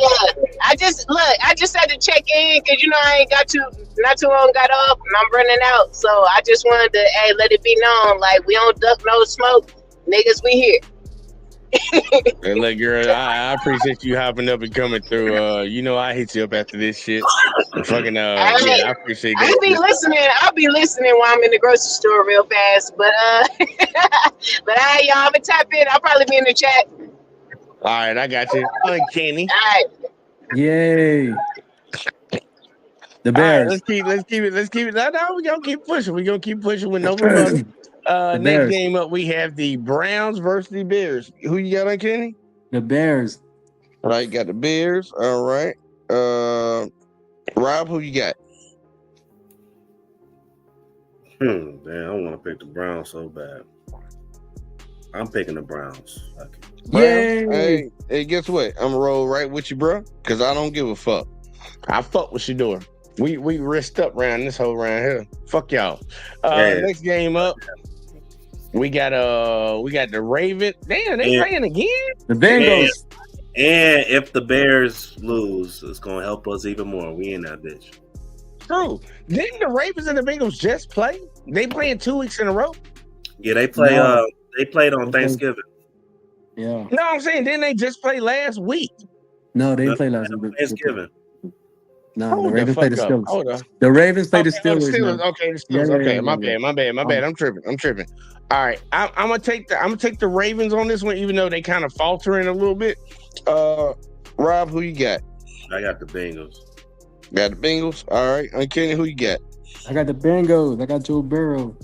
I just had to check in because I ain't got not too long got off and I'm running out. So I just wanted to let it be known, like we don't duck no smoke, niggas. We here. Hey, look, girl, I appreciate you hopping up and coming through. I hit you up after this shit. Fucking I appreciate that. I'll be listening while I'm in the grocery store real fast. But but y'all, I'ma tap in. I'll probably be in the chat. All right, I got you. Uncanny. All right. Yay. The Bears. All right, let's keep it. No, we're gonna keep pushing. We're gonna keep pushing with no rebuttal. Next game up, we have the Browns versus the Bears. Who you got, Uncanny? The Bears. All right, got the Bears. All right. Rob, who you got? Damn, I want to pick the Browns so bad. I'm picking the Browns. Hey, guess what? I'm gonna roll right with you, bro. Cause I don't give a fuck. I fuck with Shedeur. We risked up round this whole round here. Fuck y'all. Next game up, we got the Ravens. Damn, they playing again. The Bengals. And if the Bears lose, it's gonna help us even more. We in that bitch. True. Didn't the Ravens and the Bengals just play? They playing 2 weeks in a row. Yeah, they play. No. They played on Thanksgiving. Yeah. No, I'm saying didn't they just play last week? No, they didn't play last week. Thanksgiving. No, the Ravens played the Steelers. Hold on. The Ravens played the Steelers. Steelers. Okay, the Steelers. Okay, my bad. I'm tripping. All right, I'm gonna take the Ravens on this one, even though they kind of faltering a little bit. Rob, who you got? I got the Bengals. Got the Bengals. All right, Uncanny, who you got? I got the Bengals. I got Joe Burrow.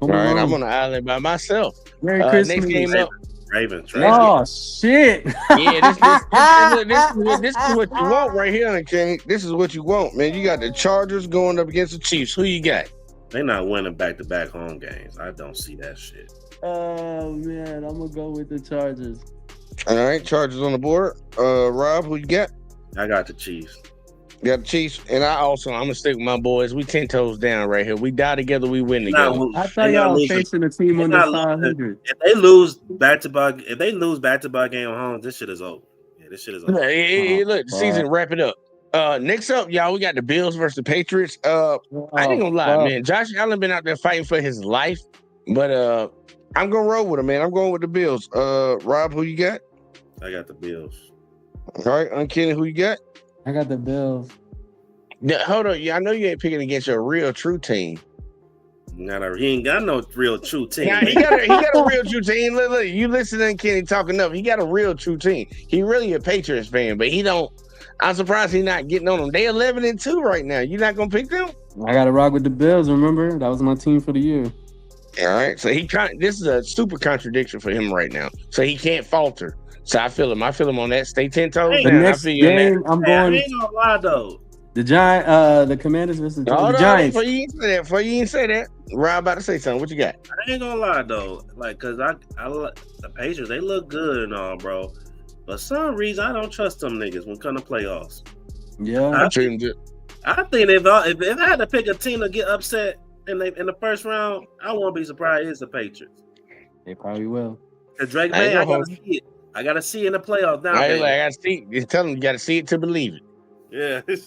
All right, I'm on the island by myself. Merry Christmas. Next game up. Ravens. Oh shit! Yeah, this is what you want right here, Uncanny. This is what you want, man. You got the Chargers going up against the Chiefs. Who you got? They're not winning back-to-back home games. I don't see that shit. Oh man, I'm gonna go with the Chargers. All right, Chargers on the board. Rob, who you got? I got the Chiefs. Got the Chiefs, and I'm gonna stick with my boys. We 10 toes down right here. We die together, we win together. I thought y'all were facing a team under 500. If they lose back-to-back game at home, this shit is over. Yeah, this shit is over. Look, the season wrap it up. Next up, y'all, we got the Bills versus the Patriots. I ain't gonna lie, man. Josh Allen been out there fighting for his life, but I'm gonna roll with him, man. I'm going with the Bills. Rob, who you got? I got the Bills. All right, Uncanny, who you got? I got the Bills. Yeah, hold on. Yeah, I know you ain't picking against your real true team. He ain't got no real true team. Nah, he got a real true team. Look, you listening, Kenny talking up. He got a real true team. He really a Patriots fan, but he don't. I'm surprised he's not getting on them. They 11-2 right now. You not gonna pick them? I got to rock with the Bills. Remember, that was my team for the year. All right. So this is a super contradiction for him right now. So he can't falter. So I feel him. I feel him on that. Stay 10 toes Hey, The down. I next feel you on that. game, I'm hey, I going ain't gonna lie though. the Commanders versus the Hold on, Giants. before you even say that. Before you even say that, Rob about to say something. What you got? I ain't gonna lie though. Like, cause the Patriots, they look good and all, bro. But for some reason, I don't trust them niggas when it come to playoffs. Yeah, I treat him just. I think if I had to pick a team to get upset in the first round, I won't be surprised it's the Patriots. they probably will. Cause Drake I ain't May, I gonna gotta hold you. see it. I gotta see it in the playoffs I nowadays. gotta see. You tell him you gotta see it to believe it. Yeah. But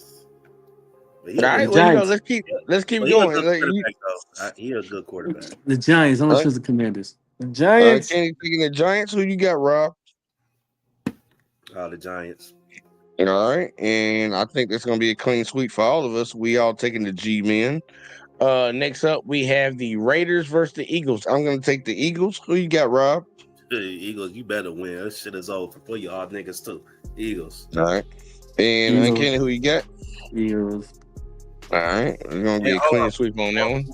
All right. The Well, Giants. let's keep he a going. good quarterback though. He a good quarterback. The Giants. I don't All trust the Commanders. The right. Giants. Kenny picking the Giants. Who you got, Rob? The Giants. All right. And I think that's gonna be a clean sweep for all of us. We all taking the G men. Next up, we have the Raiders versus the Eagles. I'm gonna take the Eagles. Who you got, Rob? Eagles, you better win. This shit is over for you all niggas too. Eagles. All right. And Eagles. Kenny, who you got? Eagles. All right. It's gonna be Hey, a hold clean on. sweep on that one.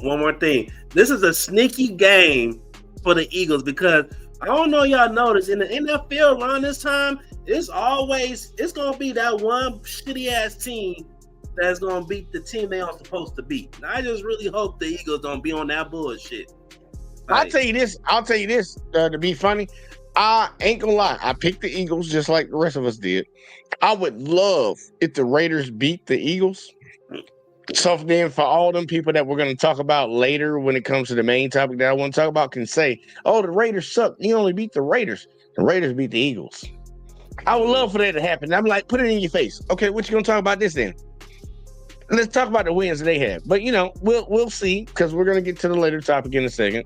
One more thing. This is a sneaky game for the Eagles because I don't know y'all noticed in the NFL around this time, it's gonna be that one shitty ass team that's gonna beat the team they are supposed to beat. And I just really hope the Eagles don't be on that bullshit. I'll tell you this. To be funny, I ain't gonna lie. I picked the Eagles just like the rest of us did. I would love if the Raiders beat the Eagles. So then, for all them people that we're going to talk about later, when it comes to the main topic that I want to talk about, can say, "Oh, the Raiders suck. You only beat the Raiders. The Raiders beat the Eagles." I would love for that to happen. I'm like, put it in your face. Okay, what you going to talk about this then? Let's talk about the wins they have. But we'll see because we're going to get to the later topic in a second.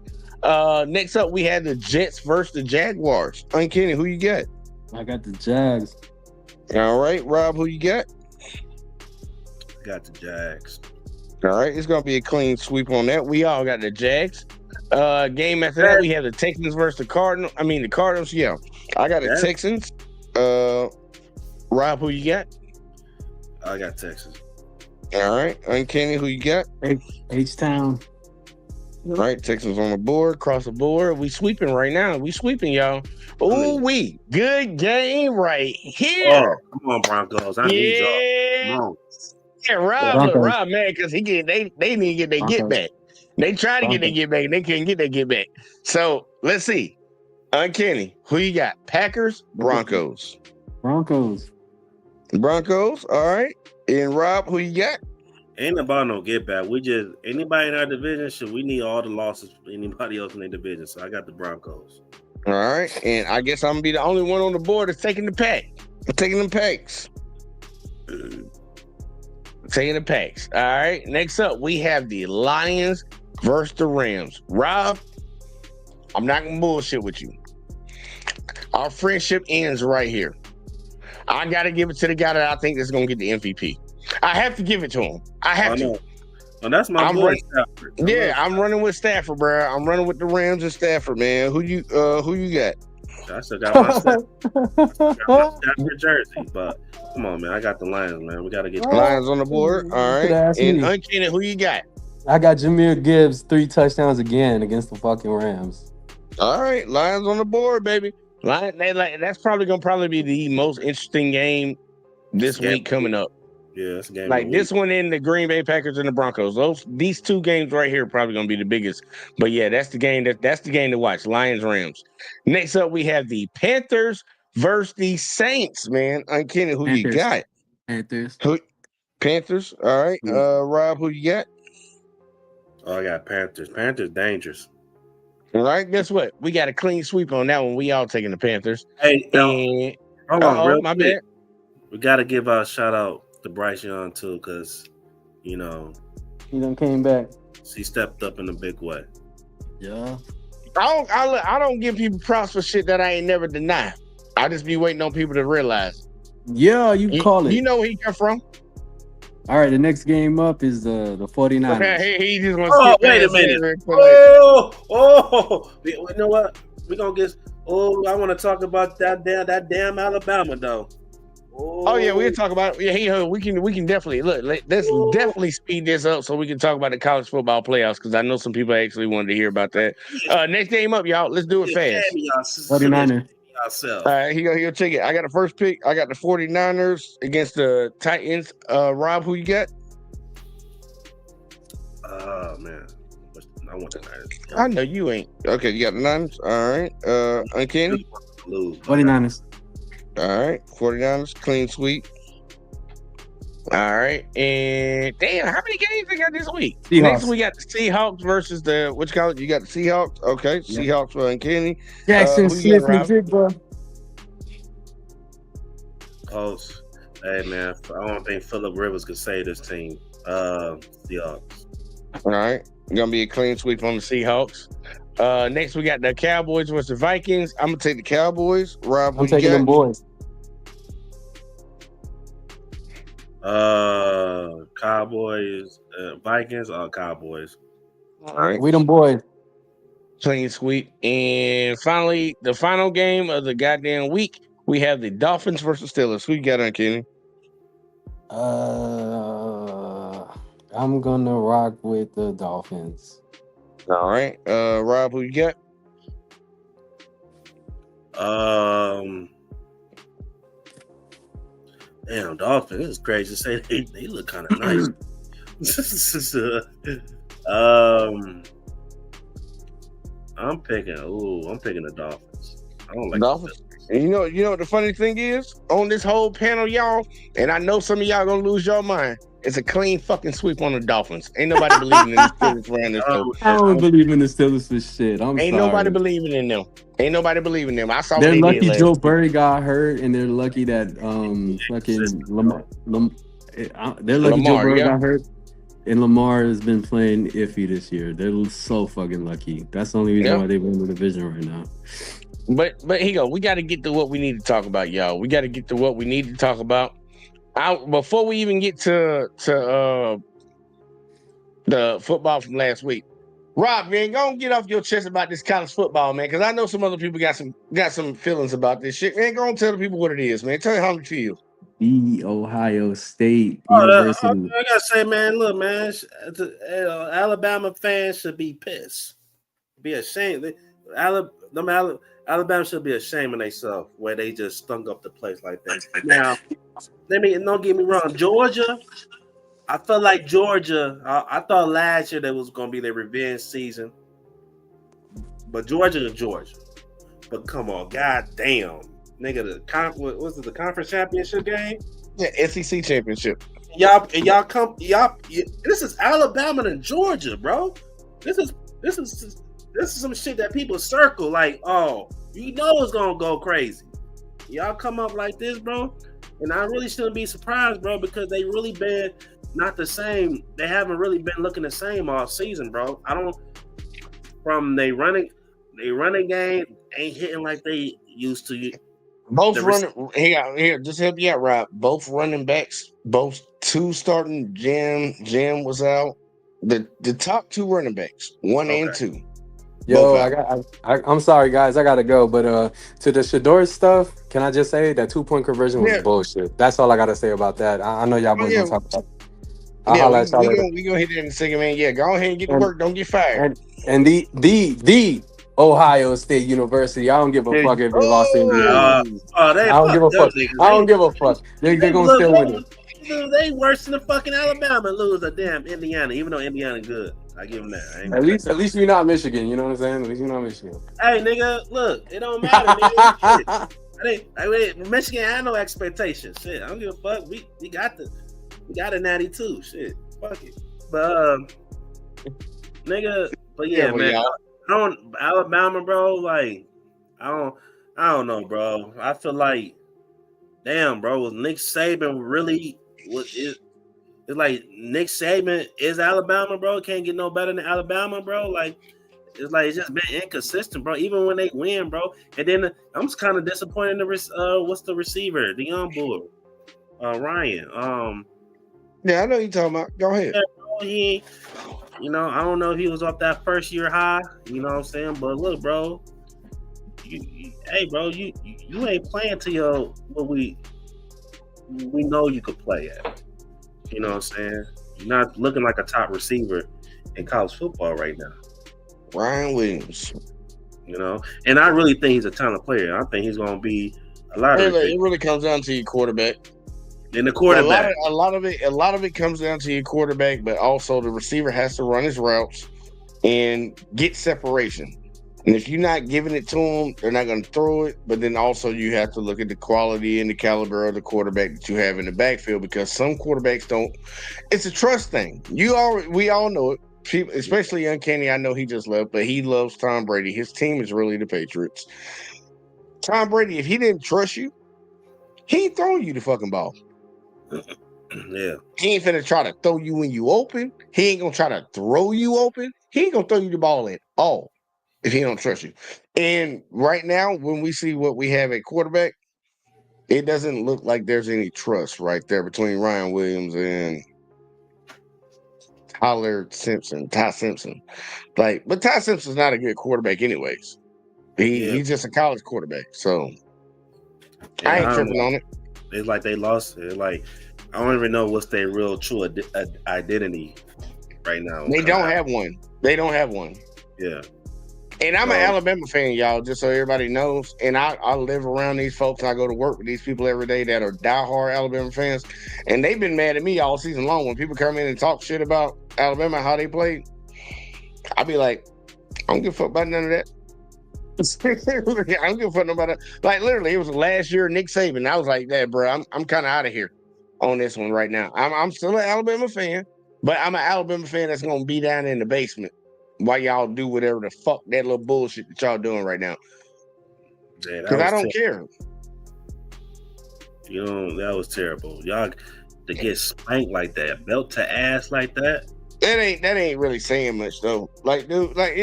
Next up, we had the Jets versus the Jaguars. Uncanny, who you got? I got the Jags. All right, Rob, who you got? Got the Jags. All right, it's gonna be a clean sweep on that. We all got the Jags. Game after that, we have the Texans versus the Cardinals. The Cardinals. Yeah, I got the Texans. Rob, who you got? I got Texas. All right, Uncanny, who you got? H-Town. All right, Texans on the board, across the board. We sweeping right now. We sweeping, y'all. Ooh, good game right here. Oh, come on, Broncos. I need y'all. Come on. Yeah, Rob, man, because they need to get their get back. They tried to get their get back, and they couldn't get their get back. So let's see. Uncanny, who you got? Packers, Broncos. Broncos. All right. And Rob, who you got? Ain't about no get back. We just anybody in our division we need all the losses for anybody else in their division. So I got the Broncos. All right. And I guess I'm gonna be the only one on the board that's taking the pack. I'm taking them packs. Taking the packs. All right. Next up, we have the Lions versus the Rams. Rob, I'm not gonna bullshit with you. Our friendship ends right here. I gotta give it to the guy that I think is gonna get the MVP. I have to give it to him. I have to. Oh, that's my boy Stafford. I'm running with Stafford, bro. I'm running with the Rams and Stafford, man. Who you got? I still got my Stafford jersey, but come on, man. I got the Lions, man. We gotta get the Lions on the board. All right. And Uncanny, who you got? I got Jahmyr Gibbs 3 touchdowns again against the fucking Rams. All right, Lions on the board, baby. That's probably be the most interesting game this week coming up. Yeah, that's a game. Like this one in the Green Bay Packers and the Broncos. These two games right here are probably going to be the biggest. But yeah, that's the game to watch. Lions Rams. Next up, we have the Panthers versus the Saints. Man, Uncanny, who you got? Panthers. All right, Rob, who you got? Oh, I got Panthers. Panthers dangerous. All right, guess what? We got a clean sweep on that one. We all taking the Panthers. Hey, hold on, real quick. Bad. We got to give a shout out to Bryce Young too, because he done came back. He stepped up in a big way. Yeah. I don't give people props for shit that I ain't never deny. I just be waiting on people to realize. Yeah, you call it. You know where he come from. All right, the next game up is the 49ers. Okay, he just want to wait a minute. You know what? We're gonna get I want to talk about that damn Alabama though. Oh yeah, we'll talk about it. Yeah, we can definitely let's definitely speed this up so we can talk about the college football playoffs because I know some people actually wanted to hear about that. Next game up, y'all. Let's do it fast. 49ers. All right, he'll check it. I got the first pick. I got the 49ers against the Titans. Rob, who you got? Oh man. I want the Niners. I know you ain't. Okay, you got the Niners. All right. Uncanny. 49ers. All right. 49ers, clean sweep. All right. And damn, how many games they got this week? Seahawks. Next we got the Seahawks versus the which college? You got the Seahawks? Okay. Yeah. Seahawks for Uncanny. Jackson who you Smith got, and Jigba. Colts. Hey man, I don't think Phillip Rivers could save this team. Seahawks. All right. Gonna be a clean sweep on the Seahawks. Next we got the Cowboys versus the Vikings. I'm gonna take the Cowboys. Rob, who I'm you taking got? them boys. Cowboys, Vikings, or Cowboys. All right. We them boys. Clean sweep. And finally, the final game of the goddamn week, we have the Dolphins versus Steelers. Who you got on, Kenny? I'm gonna rock with the Dolphins. All right. Rob, who you got? Damn, Dolphins. This is crazy to say they look kind of nice. I'm picking the Dolphins. I don't like Dolphins. And you know what the funny thing is? On this whole panel, y'all, and I know some of y'all gonna lose your mind. It's a clean fucking sweep on the Dolphins. Ain't nobody believing in the Steelers around this show. I don't believe in the Steelers for shit. Ain't nobody believing in them. Ain't nobody believing in them. I saw. They're what they lucky did last Joe week. Burry got hurt, and they're lucky that fucking Lamar. They're lucky Joe Lamar, Burry yeah. got hurt, and Lamar has been playing iffy this year. They're so fucking lucky. That's the only reason Yeah. why they win the division right now. But here you go. We got to get to what we need to talk about, y'all. We got to get to what we need to talk about. Before we even get to the football from last week, Rob, man, go and get off your chest about this college football, man, because I know some other people got some feelings about this shit. Man, go and tell the people what it is, man. Tell me how you feel. The Ohio State I University. gotta say, man, look, man, Alabama fans should be pissed, be ashamed. Alabama should be ashamed of themselves where they just stunk up the place like that. Now, don't get me wrong, Georgia. I felt like Georgia. I thought last year that was going to be their revenge season, but Georgia is Georgia. But come on, goddamn, nigga, the conference championship game? Yeah, SEC championship. Y'all. This is Alabama and Georgia, bro. This is some shit that people circle like, oh, you know it's gonna go crazy. Y'all come up like this, bro, and I really shouldn't be surprised, bro, because they really been not the same. They haven't really been looking the same all season, bro. From they running game ain't hitting like they used to. Both running here, just help you out, Rob. Both running backs, both two starting. Jim was out. The top two running backs, one and two. Yo, I'm sorry, guys. I gotta go. But to the Shedeur stuff, can I just say that 2-point conversion was bullshit? That's all I gotta say about that. I know y'all boys gonna talk about it. We gonna hit it in a second, man. Yeah, go ahead and get to work. Don't get fired. And the Ohio State University, I don't give a fuck if they lost in the I don't give a fuck. I don't give a fuck. They're gonna still win it. They worse than the fucking Alabama lose a damn Indiana, even though Indiana good. I give them that. At least you're not Michigan. You know what I'm saying? At least you're not Michigan. Hey, nigga, look, it don't matter, nigga. Michigan had no expectations. Shit, I don't give a fuck. We got a natty too. Shit, fuck it. But nigga, but yeah, man. Alabama, bro. Like, I don't know, bro. I feel like, damn, bro. Was Nick Saban really? It's like Nick Saban is Alabama, bro. Can't get no better than Alabama, bro. Like it's just been inconsistent, bro. Even when they win, bro. And then I'm just kind of disappointed in the what's the receiver, the young boy, Ryan. Yeah, I know you're talking about. Go ahead. Yeah, bro, I don't know if he was off that first year high. You know what I'm saying? But look, bro. Hey, bro, you ain't playing to we know you could play at. You know what I'm saying? You're not looking like a top receiver in college football right now. Ryan Williams. You know, and I really think he's a talented player. I think he's going to be a lot of It really comes down to your quarterback. And the quarterback. A lot of it comes down to your quarterback, but also the receiver has to run his routes and get separation. And if you're not giving it to them, they're not going to throw it. But then also you have to look at the quality and the caliber of the quarterback that you have in the backfield, because some quarterbacks don't. It's a trust thing. We all know it. People, especially Uncanny, I know he just left, but he loves Tom Brady. His team is really the Patriots. Tom Brady, if he didn't trust you, he ain't throwing you the fucking ball. Yeah. He ain't finna try to throw you when you open. He ain't gonna try to throw you open. He ain't gonna throw you the ball at all if he don't trust you. And right now, when we see what we have at quarterback, it doesn't look like there's any trust right there between Ryan Williams and Ty Simpson. But Ty Simpson's not a good quarterback anyways. He's just a college quarterback. So yeah, I ain't tripping on it. It's like they lost. It's like I don't even know what's their real true identity right now. They don't have one. They don't have one. Yeah. And I'm an Alabama fan, y'all, just so everybody knows. And I live around these folks. I go to work with these people every day that are diehard Alabama fans. And they've been mad at me all season long. When people come in and talk shit about Alabama, how they played, I be like, I don't give a fuck about none of that. I don't give a fuck about that. Like, literally, it was last year, Nick Saban. I was like, that, bro, I'm kind of out of here on this one right now. I'm still an Alabama fan, but I'm an Alabama fan that's going to be down in the basement while y'all do whatever the fuck that little bullshit that y'all doing right now. Because I don't care. You know, that was terrible. Y'all to get spanked like that, belt to ass like that. That ain't really saying much though. Like, dude, like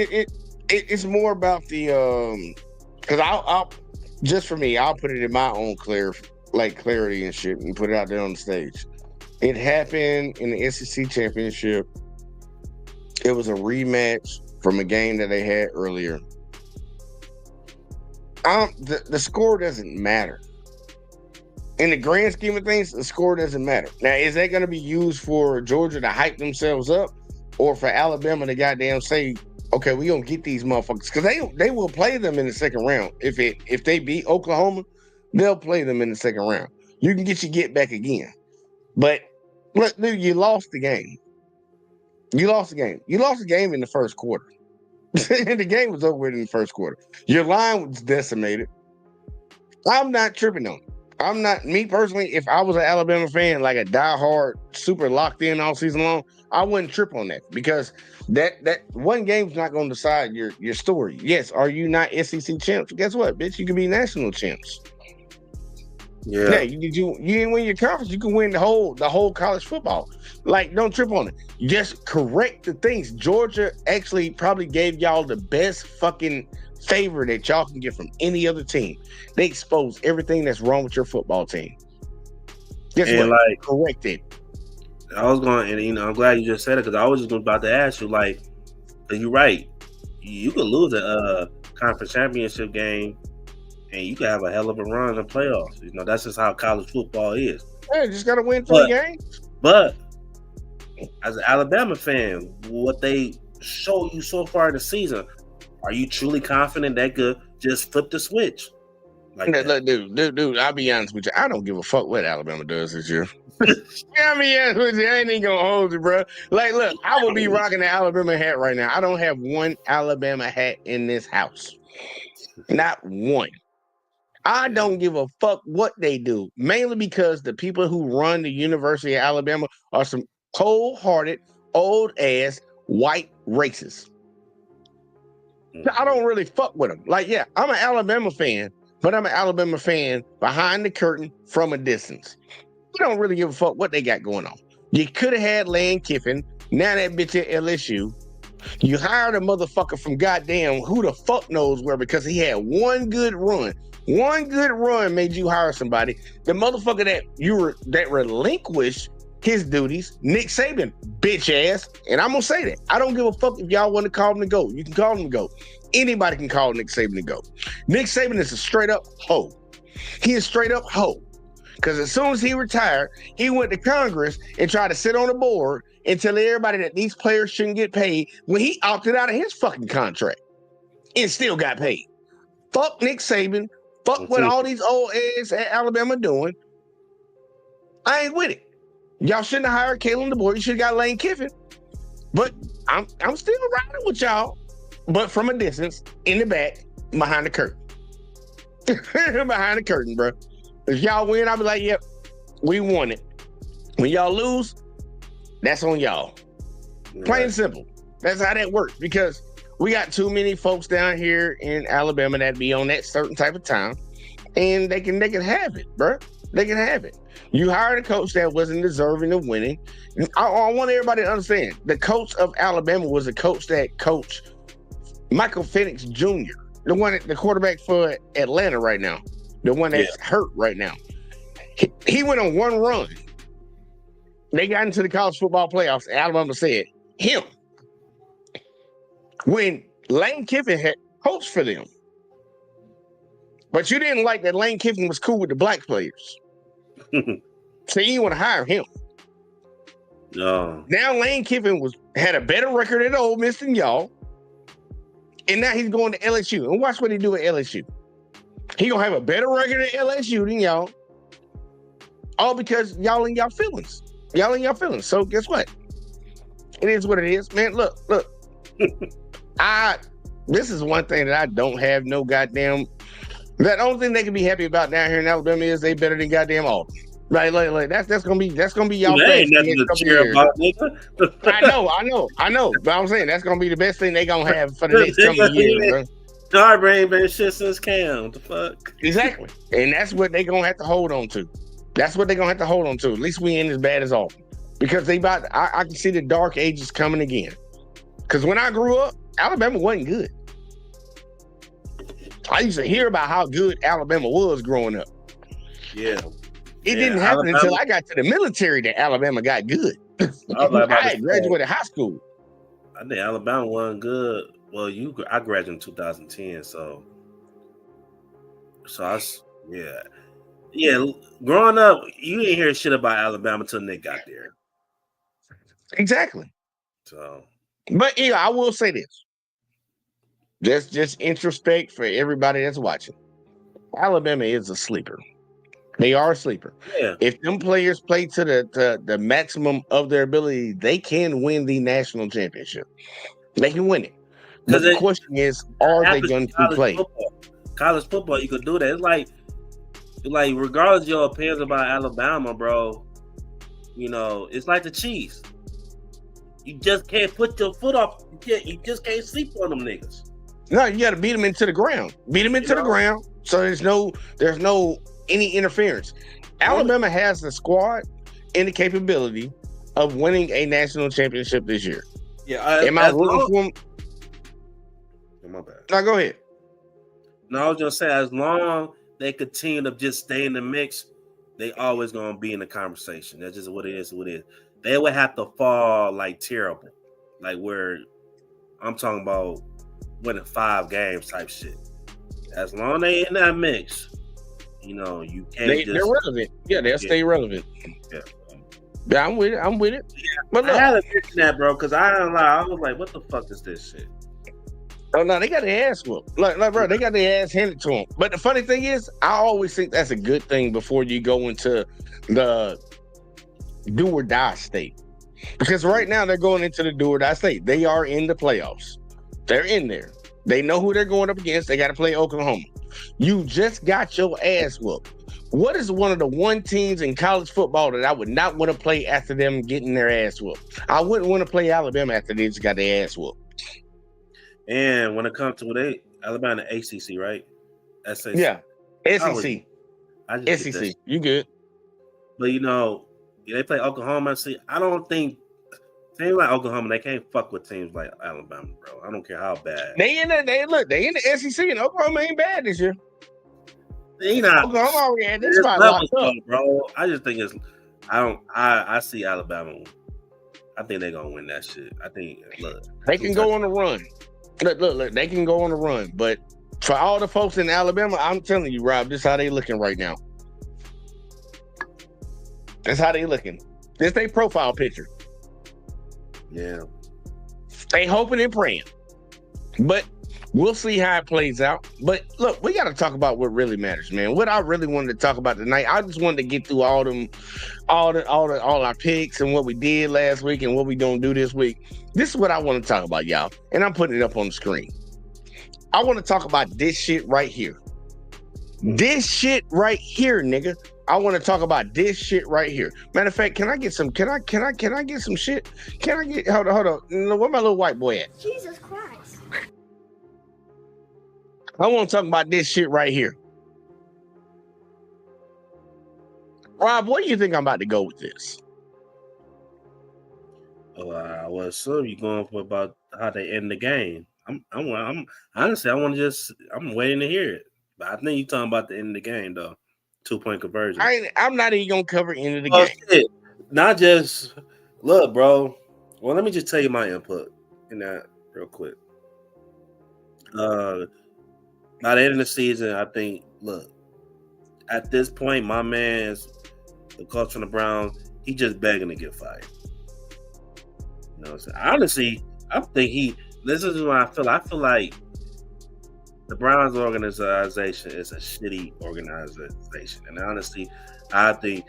it's more about the because I'll just for me, I'll put it in my own clarity and shit and put it out there on the stage. It happened in the SEC championship. It was a rematch from a game that they had earlier. The score doesn't matter. In the grand scheme of things, the score doesn't matter. Now, is that going to be used for Georgia to hype themselves up, or for Alabama to goddamn say, okay, we gonna get these motherfuckers? Because they will play them in the second round. If they beat Oklahoma, they'll play them in the second round. You can get back again. But look, dude, you lost the game. You lost the game. You lost the game in the first quarter. The game was over with in the first quarter. Your line was decimated. I'm not tripping on it. I'm not, me personally, if I was an Alabama fan, like a diehard, super locked in all season long, I wouldn't trip on that, because that one game's not going to decide your story. Yes, are you not SEC champs? Guess what, bitch? You can be national champs. Yeah, you didn't win your conference. You can win the whole college football. Like, don't trip on it. Just correct the things. Georgia actually probably gave y'all the best fucking favor that y'all can get from any other team. They exposed everything that's wrong with your football team. Guess what? Like, correct it. I was going, and I'm glad you just said it, because I was just about to ask you, like, you're right. You could lose a conference championship game, and you could have a hell of a run in the playoffs. That's just how college football is. Yeah, just got to win 3 games. But as an Alabama fan, what they show you so far this season, are you truly confident they could just flip the switch? Like, look, dude, I'll be honest with you. I don't give a fuck what Alabama does this year. I'll be honest with you. I ain't even gonna hold you, bro. Like, look, I would be rocking the Alabama hat right now. I don't have one Alabama hat in this house. Not one. I don't give a fuck what they do. Mainly because the people who run the University of Alabama are some cold-hearted, old-ass, white racists. I don't really fuck with them. Like, yeah, I'm an Alabama fan, but I'm an Alabama fan behind the curtain from a distance. You don't really give a fuck what they got going on. You could have had Lane Kiffin. Now that bitch at LSU. You hired a motherfucker from goddamn who the fuck knows where, because he had one good run. One good run made you hire somebody. The motherfucker that relinquished his duties, Nick Saban, bitch ass. And I'm gonna say that. I don't give a fuck if y'all want to call him the GOAT. You can call him the GOAT. Anybody can call Nick Saban the GOAT. Nick Saban is a straight up hoe. He is straight up hoe. Because as soon as he retired, he went to Congress and tried to sit on the board and tell everybody that these players shouldn't get paid when he opted out of his fucking contract and still got paid. Fuck Nick Saban. Fuck what all these old eggs at Alabama doing. I ain't with it. Y'all shouldn't have hired Kalen DeBoer. You should have got Lane Kiffin. But I'm still riding with y'all, but from a distance, in the back, behind the curtain. Behind the curtain, bro. If y'all win, I'll be like, yep, we won it. When y'all lose, that's on y'all. Plain and simple. That's how that works, because we got too many folks down here in Alabama that be on that certain type of time, and they can have it, bro. They can have it. You hired a coach that wasn't deserving of winning. I want everybody to understand, the coach of Alabama was a coach that coached Michael Penix Jr., the quarterback for Atlanta right now, the one that's hurt right now. He went on one run. They got into the college football playoffs. Alabama said, him. When Lane Kiffin had coached for them. But you didn't like that Lane Kiffin was cool with the black players. So you want to hire him. No. Now Lane Kiffin had a better record at Ole Miss than y'all. And now he's going to LSU. And watch what he do at LSU. He gonna have a better record at LSU than y'all. All because y'all in y'all feelings. Y'all in y'all feelings. So guess what? It is what it is. Man, look. This is one thing that I don't have no goddamn. That only thing they can be happy about down here in Alabama is they better than goddamn Auburn. Like that's gonna be y'all ain't nothing to cheer about, nigga. I know. But I'm saying that's gonna be the best thing they gonna have for the next couple years, bro. Auburn ain't been shit since Cam. The fuck? Exactly. And that's what they gonna have to hold on to. That's what they're gonna have to hold on to. At least we ain't as bad as Auburn. Because I can see the dark ages coming again. Because when I grew up, Alabama wasn't good. I used to hear about how good Alabama was growing up. Yeah. It didn't happen until I got to the military that Alabama got good. I graduated high school. I think Alabama wasn't good. Well, I graduated in 2010, so growing up, you didn't hear shit about Alabama until Nick got there. Exactly. So, but I will say this. Just introspect for everybody that's watching. Alabama is a sleeper. They are a sleeper. Yeah. If them players play to the maximum of their ability, they can win the national championship. They can win it. But the question is, are they going to play? College football, you could do that. It's like regardless of your opinions about Alabama, bro, it's like the Chiefs. You just can't put your foot off. You just can't sleep on them niggas. No, you got to beat them into the ground. Beat them into the ground. So there's no any interference. Alabama has the squad and the capability of winning a national championship this year. Yeah, am I rooting for them? My bad. No, go ahead. No, I was just saying, as long they continue to just stay in the mix, they always gonna be in the conversation. That's just what it is. What it is. They would have to fall like terrible, like where I'm talking about winning 5 games type shit. As long as they in that mix, you can't. They're relevant. Yeah, they'll stay relevant. Yeah, I'm with it. Yeah, but look, I had to mention that, bro, because I was like, what the fuck is this shit? Oh no, they got their ass whooped. Like, bro, they got their ass handed to them. But the funny thing is, I always think that's a good thing before you go into the do or die state. Because right now they're going into the do or die state. They are in the playoffs. They're in there. They know who they're going up against. They got to play Oklahoma. You just got your ass whooped. What is one of the one teams in college football that I would not want to play after them getting their ass whooped? I wouldn't want to play Alabama after they just got their ass whooped. And when it comes to Alabama, ACC, right? SAC. Yeah, SEC. SEC. You good? But they play Oklahoma. See, I don't think teams like Oklahoma, they can't fuck with teams like Alabama, bro. I don't care how bad. They in the SEC, and Oklahoma ain't bad this year. They not. Oklahoma already had this spot locked up, bro. I just think I see Alabama. I think they're gonna win that shit. I think they can go on a run. Look, they can go on a run. But for all the folks in Alabama, I'm telling you, Rob, this is how they looking right now. That's how they looking. This they profile picture. Yeah. They hoping and praying. But we'll see how it plays out. But look, we got to talk about what really matters, man. What I really wanted to talk about tonight, I just wanted to get through all our picks and what we did last week and what we gonna do this week. This is what I want to talk about, y'all. And I'm putting it up on the screen. I want to talk about this shit right here. This shit right here, nigga. I want to talk about this shit right here. Matter of fact, can I get some? Can I get some shit? Can I get? Hold on. Where my little white boy at? Jesus Christ. I want to talk about this shit right here. Rob, what do you think I'm about to go with this? Oh, I would assume you're going for about how they end the game. I'm honestly, I'm waiting to hear it. But I think you're talking about the end of the game, though. 2-point conversion. I'm not even gonna cover end of the game. Shit. Not just look, bro. Well, let me just tell you my input in that real quick. By the end of the season, I think. Look, at this point, my man's the coach from the Browns. He just begging to get fired. You know what I'm saying? Honestly, I think this is what I feel. I feel like the Browns organization is a shitty organization. And honestly, I think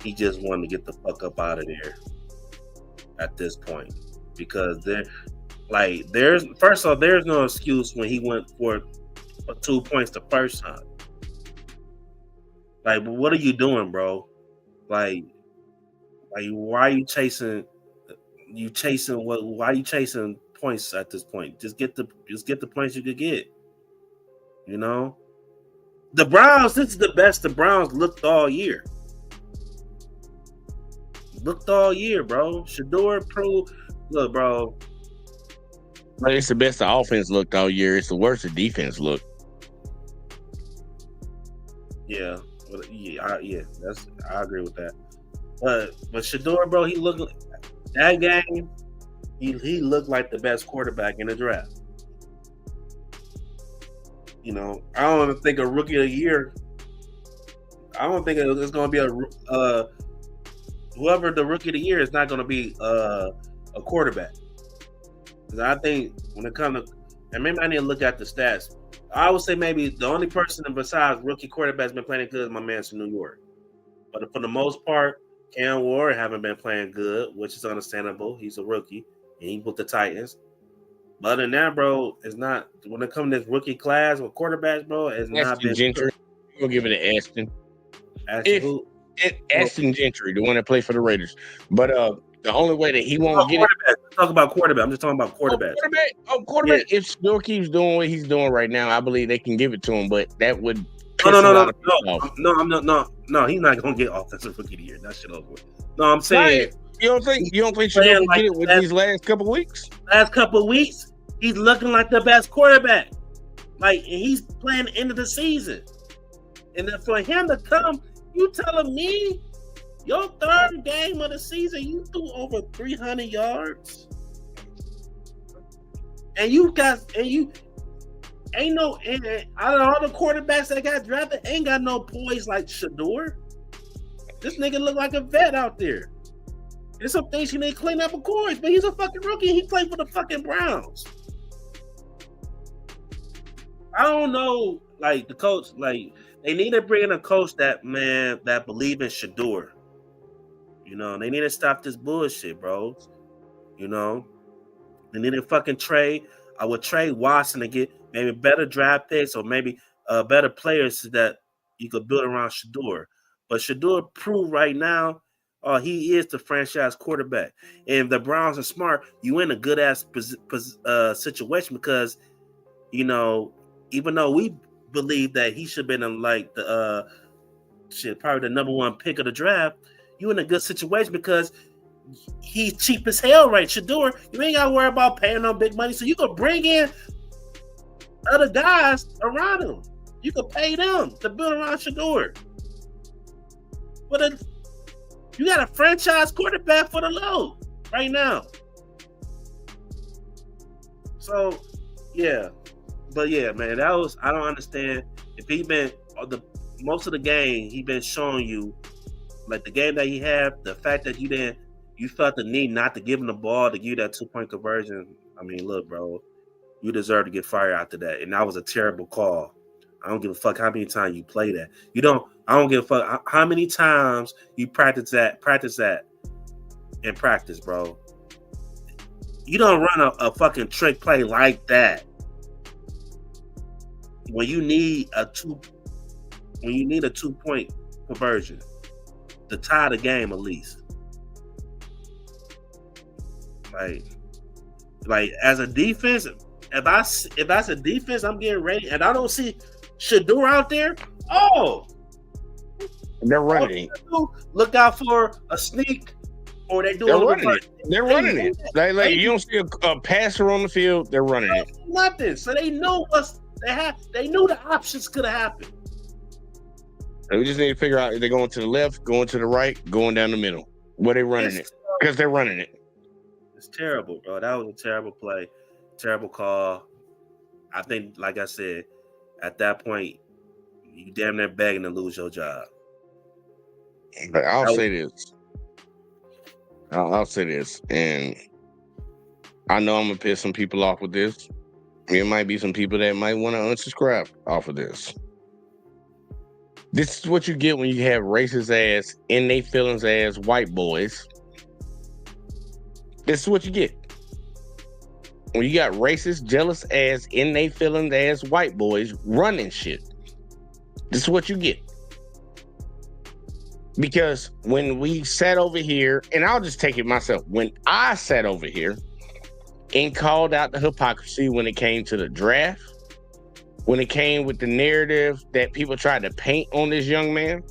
he just wanted to get the fuck up out of there at this point. Because there's no excuse when he went for 2 points the first time. Like, what are you doing, bro? Like why are you chasing why are you chasing points at this point? Just get the points you could get. You know? The Browns, this is the best the Browns looked all year. Bro. Shedeur proved, look, bro. It's the best the offense looked all year. It's the worst the defense looked. Yeah. I agree with that. But Shedeur, bro, he looked that game. He looked like the best quarterback in the draft. You know, I don't think a rookie of the year. I don't think it's going to be whoever the rookie of the year is not going to be a quarterback. Because I think when it comes to, and maybe I need to look at the stats. I would say maybe the only person besides rookie quarterbacks been playing good is my man from New York. But for the most part, Cam Ward haven't been playing good, which is understandable. He's a rookie, and he with the Titans. But other than that, bro, it's not when it comes to this rookie class with quarterbacks, bro. It's not been Gentry. We'll give it to Ashton. Ashton Gentry, the one that played for the Raiders. But the only way that he won't get it. Talk about quarterback. I'm just talking about quarterback. Quarterback. Yeah. If Shedeur keeps doing what he's doing right now, I believe they can give it to him. But that would no. He's not gonna get offensive rookie of the year. That shit over with. No, I'm saying. Right. You don't think Shedeur will get it with these last couple of weeks? Last couple of weeks, he's looking like the best quarterback. Like, and he's playing the end of the season. And then for him to come, you telling me your third game of the season, you threw over 300 yards? And out of all the quarterbacks that got drafted, ain't got no poise like Shedeur. This nigga look like a vet out there. There's some things he need to clean up, of course, but he's a fucking rookie. He played for the fucking Browns. I don't know, like the coach, like they need to bring in a coach that believe in Shedeur. You know, they need to stop this bullshit, bro. You know, they need to fucking trade. I would trade Watson to get maybe better draft picks or maybe better players so that you could build around Shedeur. But Shedeur proved right now, he is the franchise quarterback. And if the Browns are smart, you in a good ass situation because, you know, even though we believe that he should have been in like the probably the number one pick of the draft, you in a good situation because he's cheap as hell, right? Shedeur, you ain't gotta worry about paying no big money, so you can bring in other guys around him. You can pay them to build around Shedeur. But you got a franchise quarterback for the low right now. So, yeah. But yeah, man, I don't understand if he been most of the game he been showing you like the game that he had, the fact that you felt the need not to give him the ball to give you that 2-point conversion. I mean, look, bro, you deserve to get fired after that, and that was a terrible call. I don't give a fuck how many times you play that. I don't give a fuck how many times you practice that in practice, bro. You don't run a fucking trick play like that when you need a 2-point conversion to tie the game at least. Like as a defense, if that's a defense, I'm getting ready, and I don't see Shedeur out there. Oh, they're running it. Look out for a sneak, or they're running it. They're running it. Like you don't see a passer on the field. They're running it. Nothing. So they know they knew the options could have happened. We just need to figure out if they're going to the left, going to the right, going down the middle. Where they running it? Because they're running it. It's terrible, bro. That was a terrible play, terrible call. I think, like I said, at that point, you damn near begging to lose your job. But I'll say this. I'll say this, and I know I'm gonna piss some people off with this. There might be some people that might want to unsubscribe off of this. This is what you get when you have racist ass, in they feelings ass white boys. This is what you get. When you got racist, jealous ass, in they feelings ass white boys running shit. This is what you get. Because when we sat over here, and I'll just take it myself, when I sat over here and called out the hypocrisy when it came to the draft, when it came with the narrative that people tried to paint on this young man,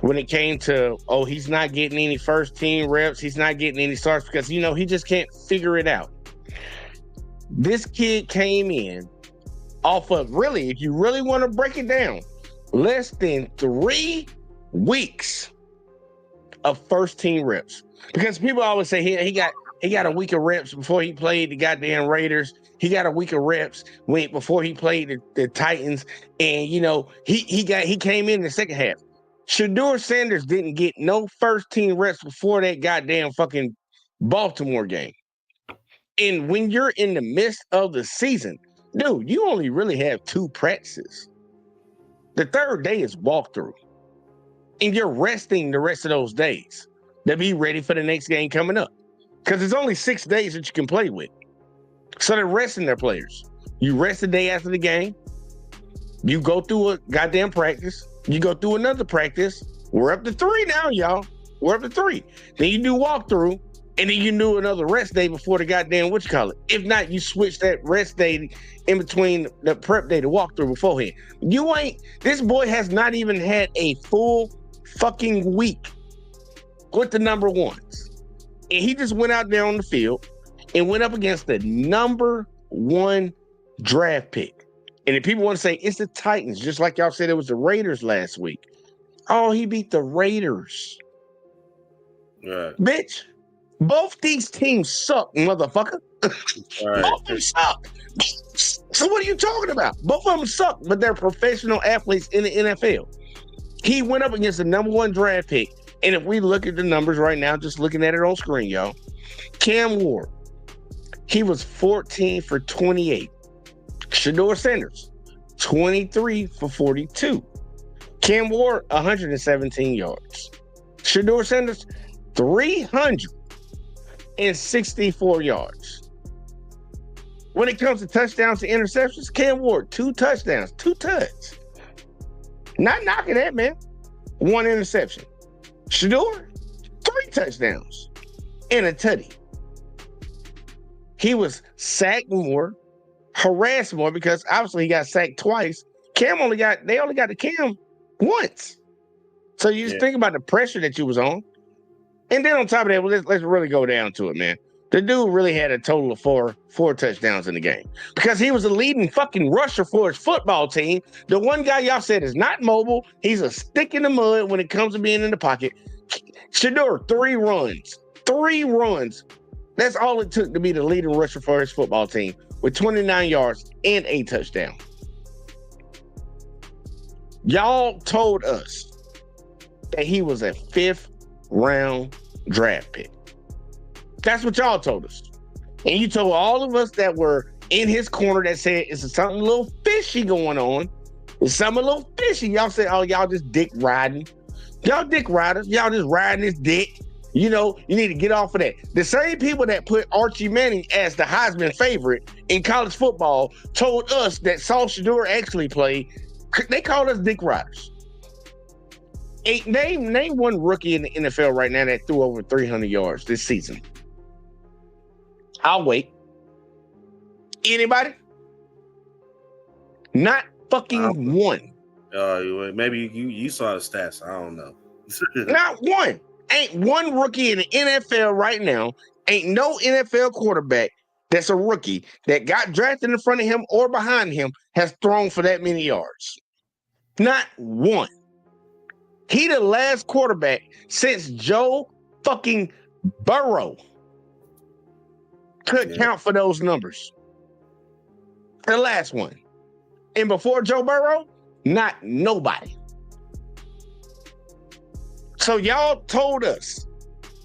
when it came to, oh, he's not getting any first team reps, he's not getting any starts because, he just can't figure it out. This kid came in off of, really, if you really want to break it down, less than 3 weeks of first team reps. Because people always say he got a week of reps before he played the goddamn Raiders. He got a week of reps before he played the Titans. And he came in the second half. Shedeur Sanders didn't get no first team reps before that goddamn fucking Baltimore game. And when you're in the midst of the season, dude, you only really have 2 practices. The third day is walkthrough. And you're resting the rest of those days to be ready for the next game coming up. Because there's only 6 days that you can play with. So they're resting their players. You rest the day after the game. You go through a goddamn practice. You go through another practice. We're up to 3 now, y'all. We're up to 3. Then you do walkthrough. And then you do another rest day before the goddamn If not, you switch that rest day in between the prep day to walkthrough beforehand. This boy has not even had a full fucking week with the number ones. And he just went out there on the field and went up against the number 1 draft pick. And if people want to say it's the Titans, just like y'all said it was the Raiders last week. Oh, he beat the Raiders. Right. Bitch, both these teams suck, motherfucker. Right. Both of them suck. So what are you talking about? Both of them suck, but they're professional athletes in the NFL. He went up against the number 1 draft pick. And if we look at the numbers right now, just looking at it on screen, y'all, Cam Ward, he was 14 for 28. Shedeur Sanders, 23 for 42. Cam Ward, 117 yards. Shedeur Sanders, 364 yards. When it comes to touchdowns to interceptions, Cam Ward, 2 touchdowns, 2 touchdowns. Not knocking that, man. 1 interception. Shedeur, 3 touchdowns and a tutty. He was sacked more, harassed more because obviously he got sacked twice. They only got to Cam once. So you just think about the pressure that you was on. And then on top of that, let's really go down to it, man. The dude really had a total of four touchdowns in the game because he was the leading fucking rusher for his football team. The one guy y'all said is not mobile. He's a stick in the mud when it comes to being in the pocket. Shedeur, 3 runs. 3 runs. That's all it took to be the leading rusher for his football team with 29 yards and a touchdown. Y'all told us that he was a 5th round draft pick. That's what y'all told us. And you told all of us that were in his corner that said it's something a little fishy going on. It's something a little fishy. Y'all said, oh, y'all just dick riding. Y'all dick riders. Y'all just riding this dick. You know, you need to get off of that. The same people that put Archie Manning as the Heisman favorite in college football told us that Saul Shedeur actually played. They called us dick riders. Name one rookie in the NFL right now that threw over 300 yards this season. I'll wait. Anybody? Not fucking one. Maybe you saw the stats. I don't know. Not one. Ain't one rookie in the NFL right now. Ain't no NFL quarterback that's a rookie that got drafted in front of him or behind him has thrown for that many yards. Not one. He the last quarterback since Joe fucking Burrow could count for those numbers. The last one. And before Joe Burrow, not nobody. So y'all told us.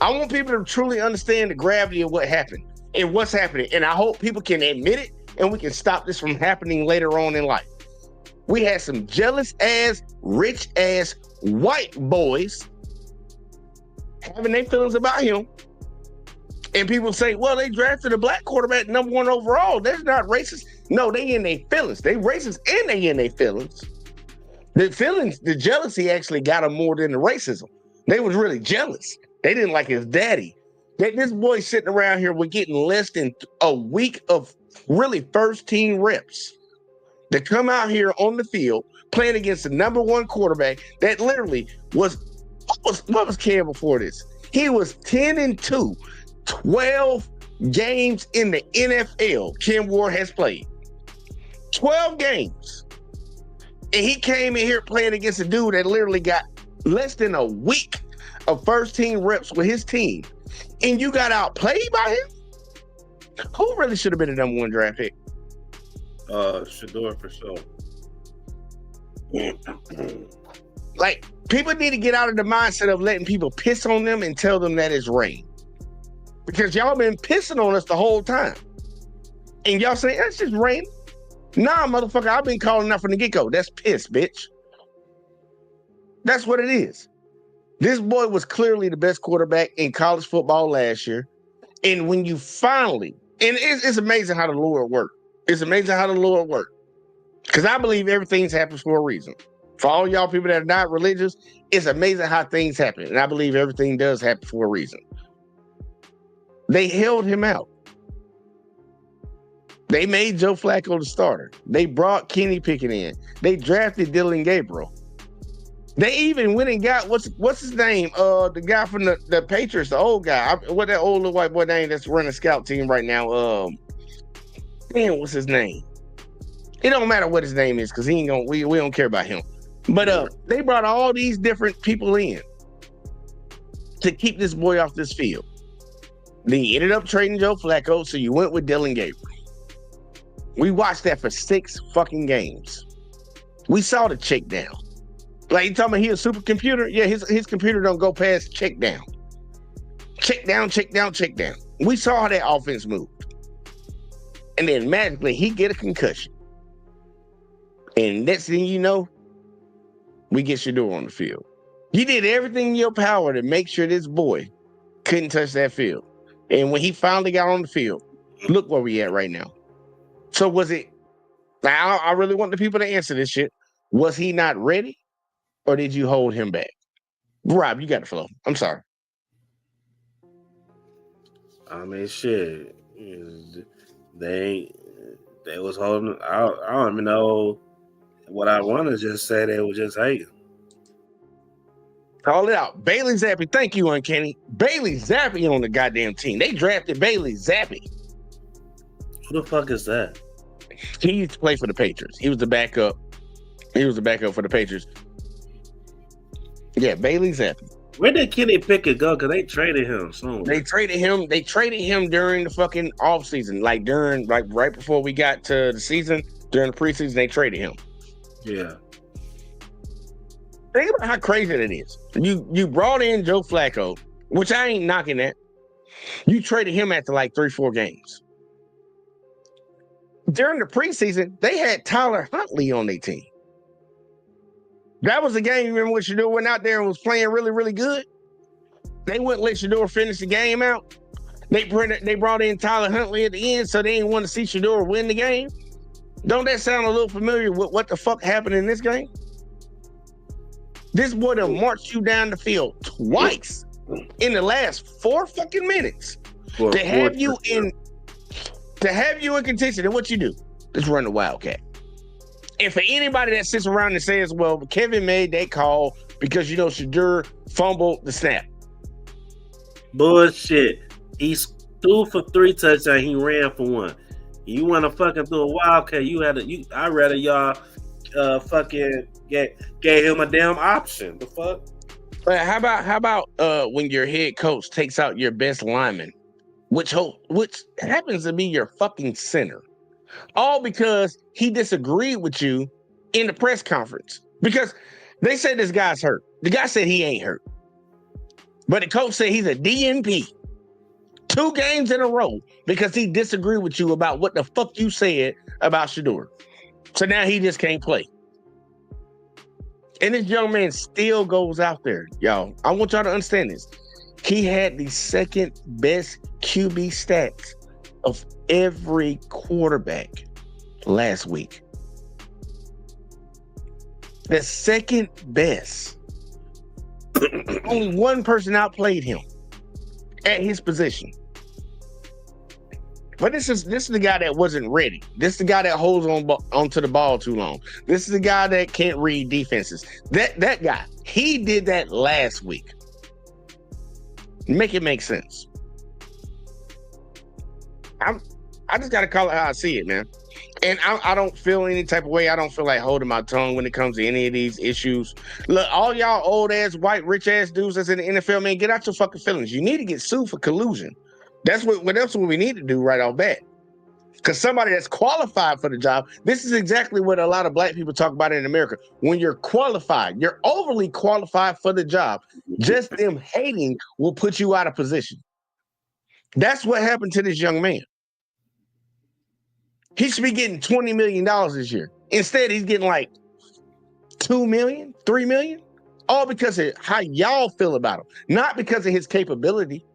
I want people to truly understand the gravity of what happened and what's happening. And I hope people can admit it and we can stop this from happening later on in life. We had some jealous ass, rich ass white boys having their feelings about him. And people say, well, they drafted a black quarterback #1 overall. That's not racist. No, they in their feelings. They racist and they in their feelings. The jealousy actually got them more than the racism. They was really jealous. They didn't like his daddy. This boy sitting around here with getting less than a week of really first team reps to come out here on the field playing against the #1 quarterback that literally what was Cam before this? He was 10-2, 12 games in the NFL Cam Ward has played. 12 games. And he came in here playing against a dude that literally got less than a week of first team reps with his team. And you got outplayed by him? Who really should have been the #1 draft pick? Shedeur for sure. Like, people need to get out of the mindset of letting people piss on them and tell them that it's rain. Because y'all been pissing on us the whole time. And y'all say, that's just rain. Nah, motherfucker, I've been calling that from the get-go. That's piss, bitch. That's what it is. This boy was clearly the best quarterback in college football last year. And when you finally, and it's amazing how the Lord worked. It's amazing how the Lord worked. Because I believe everything's happens for a reason. For all y'all people that are not religious, it's amazing how things happen. And I believe everything does happen for a reason. They held him out. They made Joe Flacco the starter. They brought Kenny Pickett in. They drafted Dylan Gabriel. They even went and got what's his name? The guy from the Patriots, the old guy. What that old little white boy name that's running a scout team right now? Damn, what's his name? It don't matter what his name is because he ain't gonna. We don't care about him. But they brought all these different people in to keep this boy off this field. Then you ended up trading Joe Flacco, so you went with Dylan Gabriel. We watched that for 6 fucking games. We saw the check down. Like, you talking about he a supercomputer? Yeah, his computer don't go past check down. Check down, check down, check down. We saw how that offense moved. And then magically, he get a concussion. And next thing you know, we get Shedeur on the field. You did everything in your power to make sure this boy couldn't touch that field. And when he finally got on the field, look where we at right now. So was it, now I really want the people to answer this shit. Was he not ready or did you hold him back? Rob, you got the flow. I'm sorry. I mean, shit. They was holding, I don't even know what I want to just say. They were just hating. Call it out. Bailey Zappi. Thank you, Uncanny. Bailey Zappi on the goddamn team. They drafted Bailey Zappi. Who the fuck is that? He used to play for the Patriots. He was the backup. He was the backup for the Patriots. Yeah, Bailey Zappi. Where did Kenny Pickett go? Because they traded him soon. They traded him. They traded him during the fucking off season, like right before we got to the season. During the preseason, they traded him. Yeah. Think about how crazy that is. You brought in Joe Flacco, which I ain't knocking that. You traded him after like 3-4 games. During the preseason, they had Tyler Huntley on their team. That was the game, remember when Shedeur went out there and was playing really, really good? They wouldn't let Shedeur finish the game out. They brought in Tyler Huntley at the end, so they didn't want to see Shedeur win the game. Don't that sound a little familiar with what the fuck happened in this game? This boy done marched you down the field twice in the last 4 fucking minutes to have you in contention. And what you do? Just run the Wildcat. And for anybody that sits around and says, well, Kevin made that call because, Shedeur fumbled the snap. Bullshit. He threw for 3 touchdowns. He ran for 1. You want to fucking do a Wildcat? I'd rather y'all fucking gave him a damn option. The fuck? How about when your head coach takes out your best lineman, which happens to be your fucking center, all because he disagreed with you in the press conference because they said this guy's hurt. The guy said he ain't hurt, but the coach said he's a DNP 2 games in a row because he disagreed with you about what the fuck you said about Shedeur. So now he just can't play. And this young man still goes out there, y'all. I want y'all to understand this. He had the second best QB stats of every quarterback last week. The second best. Only one person outplayed him at his position. But this is the guy that wasn't ready. This is the guy that holds onto the ball too long. This is the guy that can't read defenses. That guy, he did that last week. Make it make sense. I just gotta call it how I see it, man. And I don't feel any type of way. I don't feel like holding my tongue when it comes to any of these issues. Look, all y'all old ass, white, rich ass dudes that's in the NFL, man, get out your fucking feelings. You need to get sued for collusion. That's what we need to do right off bat. Because somebody that's qualified for the job, this is exactly what a lot of black people talk about in America. When you're qualified, you're overly qualified for the job. Just them hating will put you out of position. That's what happened to this young man. He should be getting $20 million this year. Instead, he's getting like $2 million, $3 million, all because of how y'all feel about him. Not because of his capability.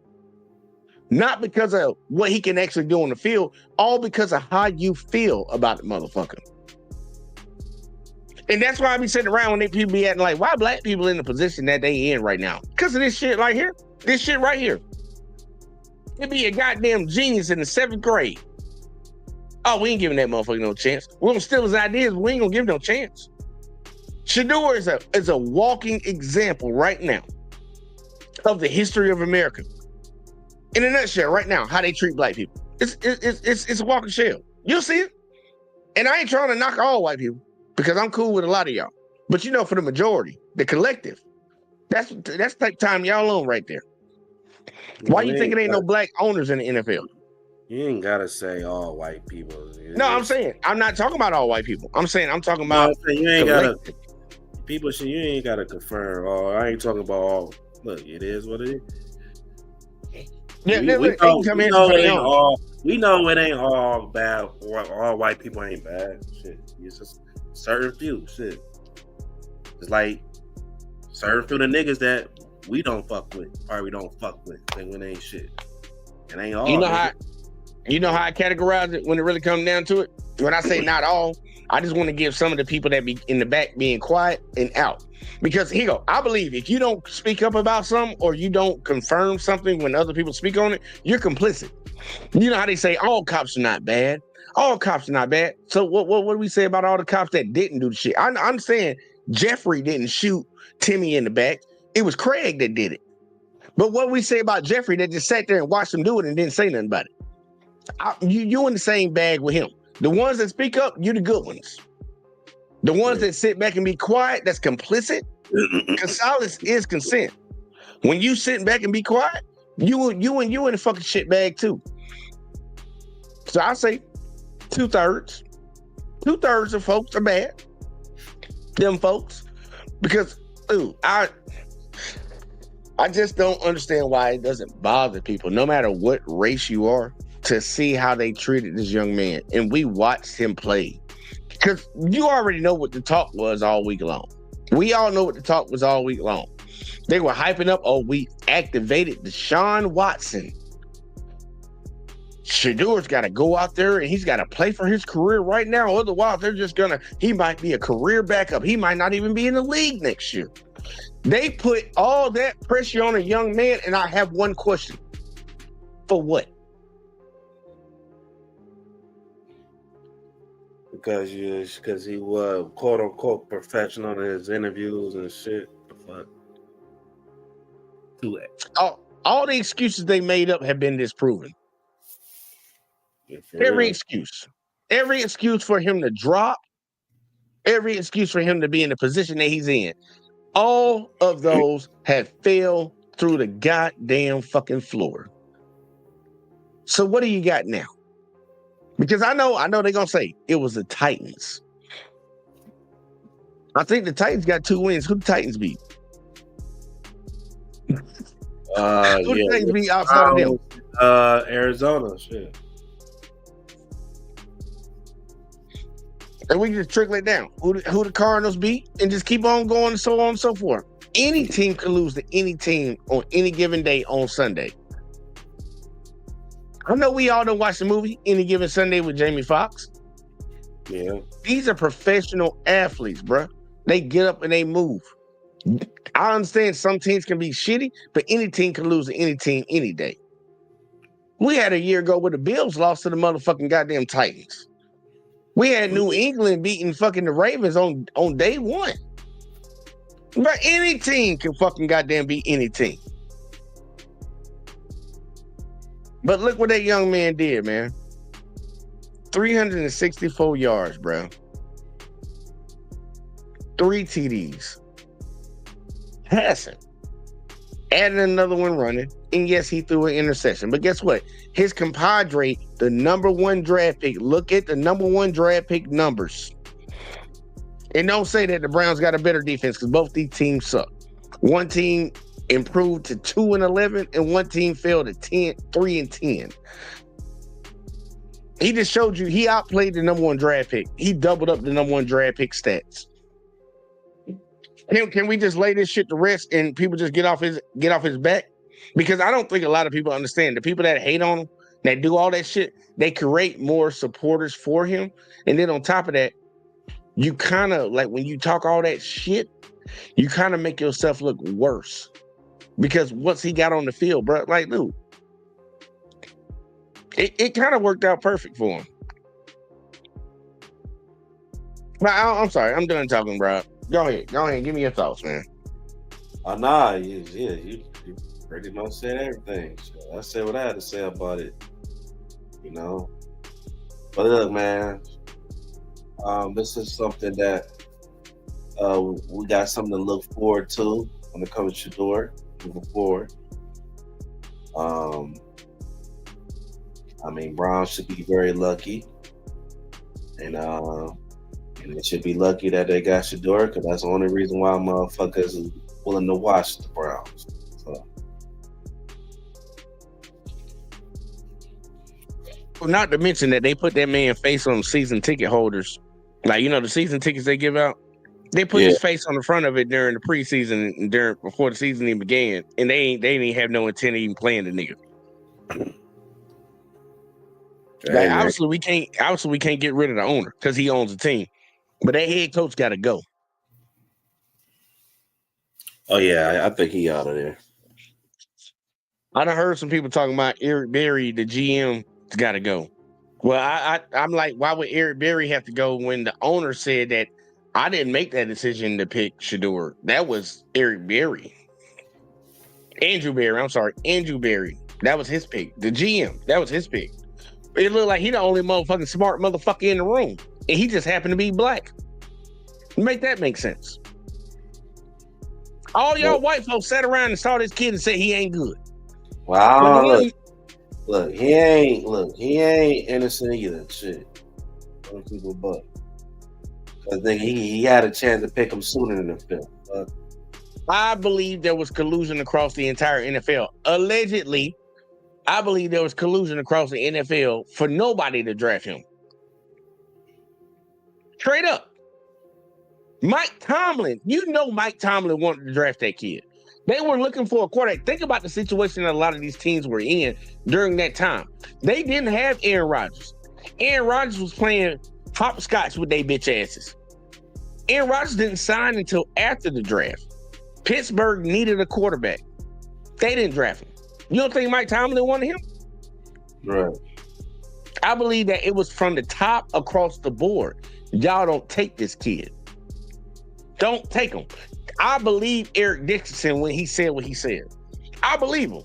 Not because of what he can actually do on the field, all because of how you feel about the motherfucker. And that's why I be sitting around when people be acting like, why black people in the position that they in right now? Because of this shit right here. This shit right here. It'd be a goddamn genius in the 7th grade. Oh, we ain't giving that motherfucker no chance. We're gonna steal his ideas, but we ain't gonna give him no chance. Shedeur is a walking example right now of the history of America. In a nutshell, right now, how they treat black people. It's a walking shell. You'll see it. And I ain't trying to knock all white people because I'm cool with a lot of y'all. But for the majority, the collective, that's the time y'all on right there. Why you think it ain't no black owners in the NFL? You ain't gotta say all white people. No, I'm saying I'm not talking about all white people. I'm talking about you ain't gotta people. You ain't gotta confirm. Oh, I ain't talking about all. Look, it is what it is. Yeah, we know it ain't all bad. All white people ain't bad. Shit, it's just certain few. Shit, it's like certain few the niggas that we don't fuck with, or we don't fuck with. Then when ain't shit, it ain't all. You know how I categorize it when it really comes down to it. When I say not all, I just want to give some of the people that be in the back being quiet and out. Because here you go, I believe if you don't speak up about something or you don't confirm something when other people speak on it, you're complicit. You know how they say all cops are not bad. All cops are not bad. So what do we say about all the cops that didn't do the shit? I'm saying Jeffrey didn't shoot Timmy in the back. It was Craig that did it. But what we say about Jeffrey that just sat there and watched him do it and didn't say nothing about it? You in the same bag with him. The ones that speak up, you're the good ones. The ones that sit back and be quiet, that's complicit. Because silence is consent. When you sitting back and be quiet, you in the fucking shit bag too. So I say 2/3. 2/3 of folks are bad. Them folks. Because dude, I just don't understand why it doesn't bother people, no matter what race you are, to see how they treated this young man. And we watched him play. Because you already know what the talk was all week long. We all know what the talk was all week long. They were hyping up, oh, we activated Deshaun Watson. Shedeur's got to go out there and he's got to play for his career right now. Otherwise, they're just he might be a career backup. He might not even be in the league next year. They put all that pressure on a young man, and I have one question. For what? Because he was quote unquote professional in his interviews and shit. Fuck. Do it. All the excuses they made up have been disproven. Yeah, every excuse for him to drop, every excuse for him to be in the position that he's in, all of those have fell through the goddamn fucking floor. So what do you got now? Because I know they're gonna say it was the Titans. I think the Titans got 2 wins. Who the Titans beat? Who the Titans beat outside of them? Arizona, shit. And we can just trickle it down. Who the Cardinals beat, and just keep on going, and so on and so forth. Any team can lose to any team on any given day on Sunday. I know we all don't watch the movie Any Given Sunday with Jamie Foxx. Yeah. These are professional athletes, bro. They get up and they move. I understand some teams can be shitty, but any team can lose to any team any day. We had a year ago where the Bills lost to the motherfucking goddamn Titans. We had New England beating fucking the Ravens on day one. But any team can fucking goddamn beat any team. But look what that young man did, man. 364 yards, bro. 3 TDs. Passing. Added another one running. And yes, he threw an interception. But guess what? His compadre, the number 1 draft pick, look at the number 1 draft pick numbers. And don't say that the Browns got a better defense, because both these teams suck. One team improved to 2-11, and one team fell to 3-10. He just showed you he outplayed the number 1 draft pick. He doubled up the number 1 draft pick stats. Can we just lay this shit to rest and people just get off his back? Because I don't think a lot of people understand. The people that hate on him, that do all that shit, they create more supporters for him. And then on top of that, you kind of, like, when you talk all that shit, you kind of make yourself look worse. Because once he got on the field, bro, like, dude, it kind of worked out perfect for him. But I'm sorry, I'm done talking, bro. Go ahead, give me your thoughts, man. Nah, you pretty much said everything. So I said what I had to say about it, you know. But look, man, this is something that we got something to look forward to when it comes to Shedeur moving forward. I mean, Browns should be very lucky, and they should be lucky that they got Shedeur, because that's the only reason why motherfuckers is willing to watch the Browns. So. Well, not to mention that they put that man face on season ticket holders. Like, you know, the season tickets they give out, they put his face on the front of it during the preseason and before the season even began, and they didn't even have no intent of even playing the nigga. Like, obviously we can't get rid of the owner because he owns the team, but that head coach got to go. Oh yeah, I think he out of there. I done heard some people talking about Eric Berry, the GM, has got to go. Well, I'm like, why would Eric Berry have to go when the owner said that I didn't make that decision to pick Shedeur? That was Eric Berry. Andrew Berry. That was his pick. The GM, that was his pick. It looked like he the only motherfucking smart motherfucker in the room, and he just happened to be black. Make that make sense. All y'all white folks sat around and saw this kid and said he ain't good. Wow, look, he ain't innocent either. Shit, other people, but I think he had a chance to pick him sooner than the film. I believe there was collusion across the entire NFL. Allegedly, I believe there was collusion across the NFL for nobody to draft him. Straight up. Mike Tomlin, Mike Tomlin wanted to draft that kid. They were looking for a quarterback. Think about the situation that a lot of these teams were in during that time. They didn't have Aaron Rodgers. Aaron Rodgers was playing hopscotch with their bitch asses. Aaron Rodgers didn't sign until after the draft. Pittsburgh needed a quarterback. They didn't draft him. You don't think Mike Tomlin wanted him? Right. I believe that it was from the top across the board. Y'all don't take this kid. Don't take him. I believe Eric Dickerson when he said what he said. I believe him.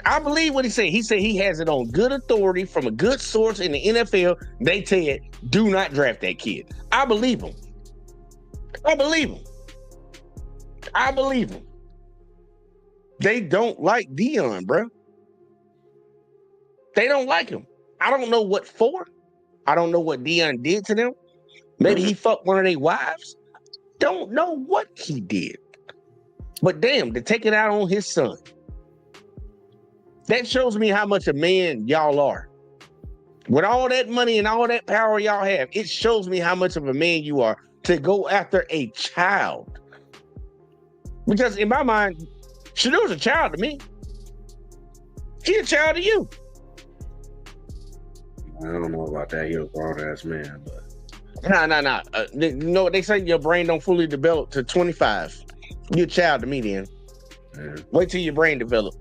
I believe what he said. He said he has it on good authority from a good source in the NFL. They said, do not draft that kid. I believe him. I believe him. I believe him. They don't like Deion, bro. They don't like him. I don't know what for. I don't know what Deion did to them. Maybe he fucked one of their wives. Don't know what he did. But damn, to take it out on his son. That shows me how much a man y'all are. With all that money and all that power y'all have, it shows me how much of a man you are to go after a child. Because in my mind, Shedeur's a child to me. He's a child to you. I don't know about that. You're a grown-ass man, but... Nah. You know what they say? Your brain don't fully develop to 25. You're a child to me then. Yeah. Wait till your brain develop.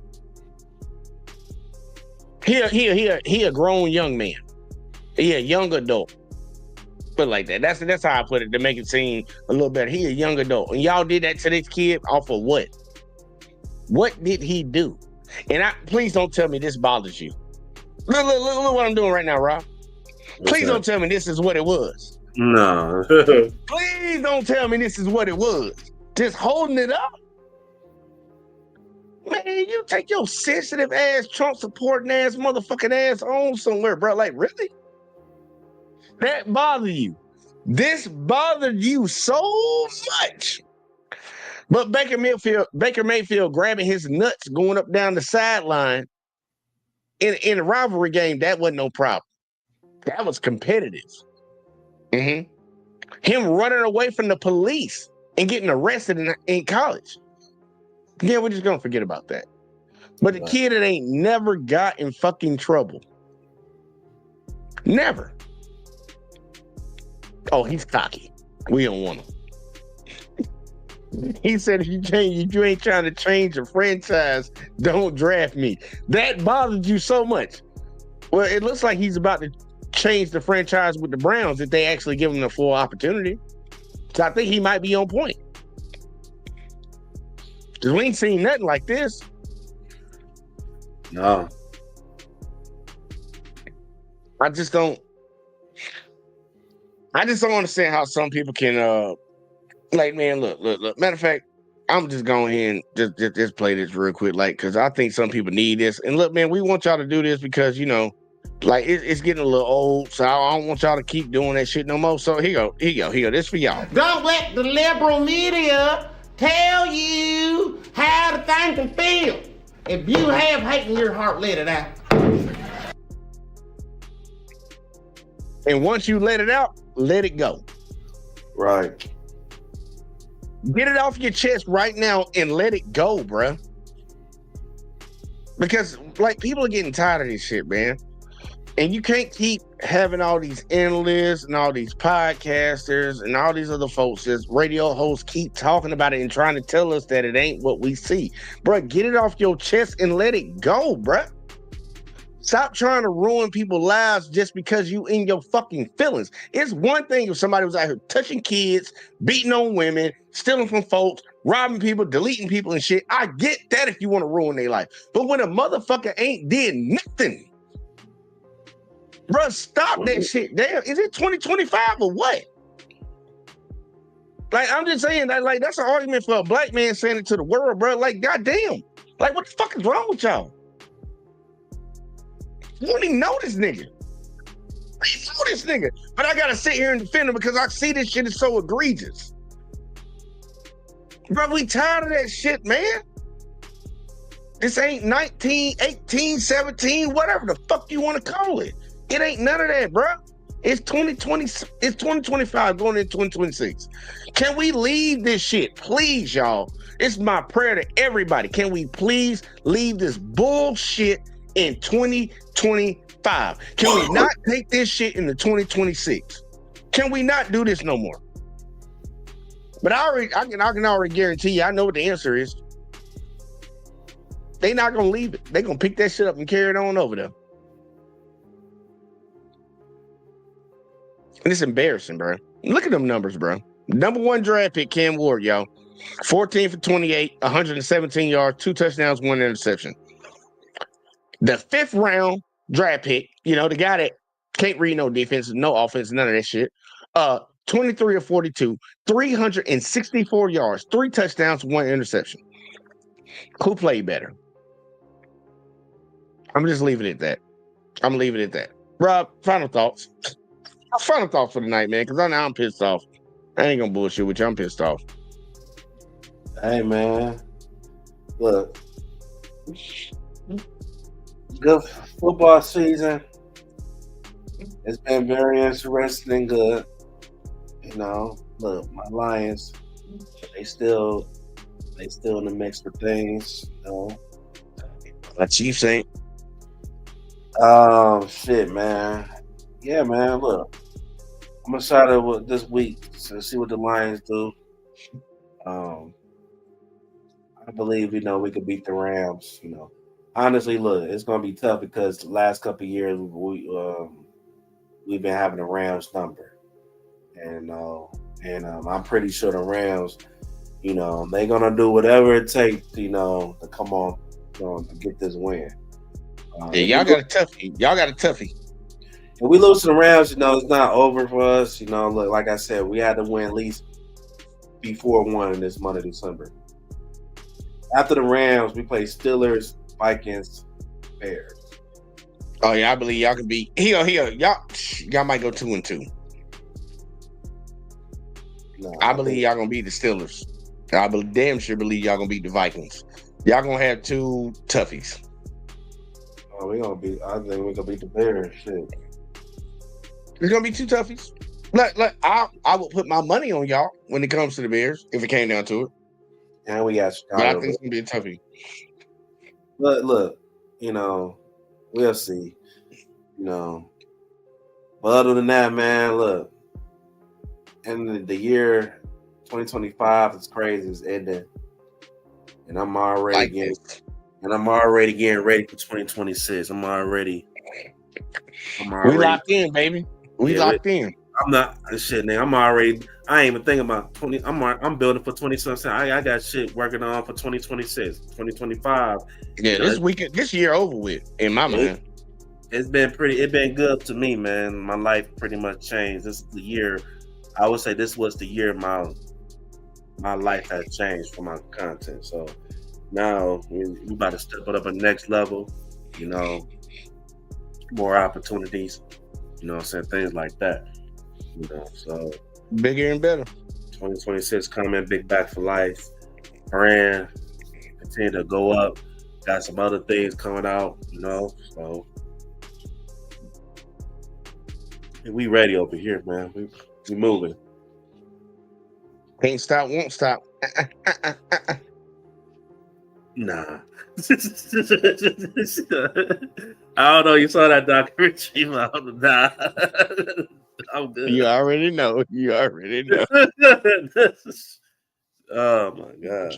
He a grown young man. He a young adult. Put it like that. That's how I put it to make it seem a little better. He a young adult. And y'all did that to this kid off of what? What did he do? And please don't tell me this bothers you. Look what I'm doing right now, Rob. Please don't tell me this is what it was. No. Please don't tell me this is what it was. Just holding it up. Man, you take your sensitive ass, Trump supporting ass, motherfucking ass on somewhere, bro. Like, really? That bothered you. This bothered you so much. But Baker Mayfield grabbing his nuts going up down the sideline in a rivalry game, that wasn't no problem. That was competitive. Mm-hmm. Him running away from the police and getting arrested in college. Yeah, we're just gonna forget about that. But the kid that ain't never got in fucking trouble. Never. Oh, he's cocky. We don't want him. He said, if you ain't trying to change the franchise, don't draft me. That bothered you so much. Well, it looks like he's about to change the franchise with the Browns if they actually give him a full opportunity. So I think he might be on point. Because we ain't seen nothing like this. No. I just don't understand how some people can like, man, look. Matter of fact, I'm just going ahead and just play this real quick, like, because I think some people need this. And look, man, we want y'all to do this because, like, it's getting a little old, so I don't want y'all to keep doing that shit no more. So here you go. This for y'all. Don't let the liberal media tell you how to think and feel. If you have hate in your heart, let it out. And once you let it out, let it go. Right. Get it off your chest right now and let it go, bruh. Because, like, people are getting tired of this shit, man. And you can't keep having all these analysts and all these podcasters and all these other folks, just radio hosts, keep talking about it and trying to tell us that it ain't what we see. Bruh, get it off your chest and let it go, bruh. Stop trying to ruin people's lives just because you in your fucking feelings. It's one thing if somebody was out here touching kids, beating on women, stealing from folks, robbing people, deleting people and shit. I get that if you want to ruin their life. But when a motherfucker ain't did nothing, bro, stop that shit. Damn, is it 2025 or what? Like, I'm just saying that, like, that's an argument for a black man saying it to the world, bro. Like, goddamn. Like, what the fuck is wrong with y'all? You don't even know this nigga. I know this nigga. But I gotta sit here and defend him because I see this shit is so egregious. Bro, we tired of that shit, man. This ain't 19, 18, 17, whatever the fuck you want to call it. It ain't none of that, bro. It's 2020. It's 2025 going into 2026. Can we leave this shit, please, y'all? It's my prayer to everybody. Can we please leave this bullshit in 2025? Can we not take this shit into 2026? Can we not do this no more? But I can already guarantee you, I know what the answer is. They not gonna leave it. They gonna pick that shit up and carry it on over there. And it's embarrassing, bro. Look at them numbers, bro. Number 1 draft pick, Cam Ward, y'all. 14 for 28, 117 yards, 2 touchdowns, 1 interception. The 5th round draft pick, the guy that can't read no defense, no offense, none of that shit. 23 of 42, 364 yards, 3 touchdowns, 1 interception. Who played better? I'm just leaving it at that. I'm leaving it at that. Rob, final thoughts. Final thoughts for the night, man, because I'm pissed off. I ain't gonna bullshit with you. I'm pissed off. Hey, man. Look. Good football season. It's been very interesting and good. Look, my Lions, they still in the mix for things, My Chiefs ain't. Shit, man. Yeah, man, look. I'm excited this week to see what the Lions do. I believe, we could beat the Rams, Honestly, look, it's going to be tough because the last couple of years we've been having the Rams number. And I'm pretty sure the Rams, they're going to do whatever it takes, to come on, to get this win. Y'all got a toughie. If we lose to the Rams, it's not over for us. Look, like I said, we had to win at least before 1 in this month of December. After the Rams, we play Steelers, Vikings, Bears. Oh yeah, I believe y'all can beat. Y'all might go 2-2. No, I believe y'all gonna beat the Steelers. I damn sure believe y'all gonna beat the Vikings. Y'all gonna have 2 toughies. Oh, I think we're gonna beat the Bears. Shit. It's gonna be 2 toughies. Look, I would put my money on y'all when it comes to the Bears if it came down to it. And we got Chicago. But I think it's gonna be a toughie. Look, we'll see. But other than that, man, look. And the year 2025 is crazy. It's ending, and I'm already getting ready for 2026. I'm already. We locked in, baby. We locked in. I'm not shit, nigga. I ain't even thinking about 20. I'm building for 2027. I got shit working on for 2026, 2025. Yeah, this year over with in my mind. It's been good to me, man. My life pretty much changed. This is the year. I would say this was the year my life had changed for my content. So now we about to step it up a next level. More opportunities. Things like that. So Bigger and better. 2026 coming, big back for life. Brand continue to go up. Got some other things coming out, So we ready over here, man. We moving. Can't stop, won't stop. Nah. I don't know. You saw that documentary? Nah. I'm good. You already know. Oh my god.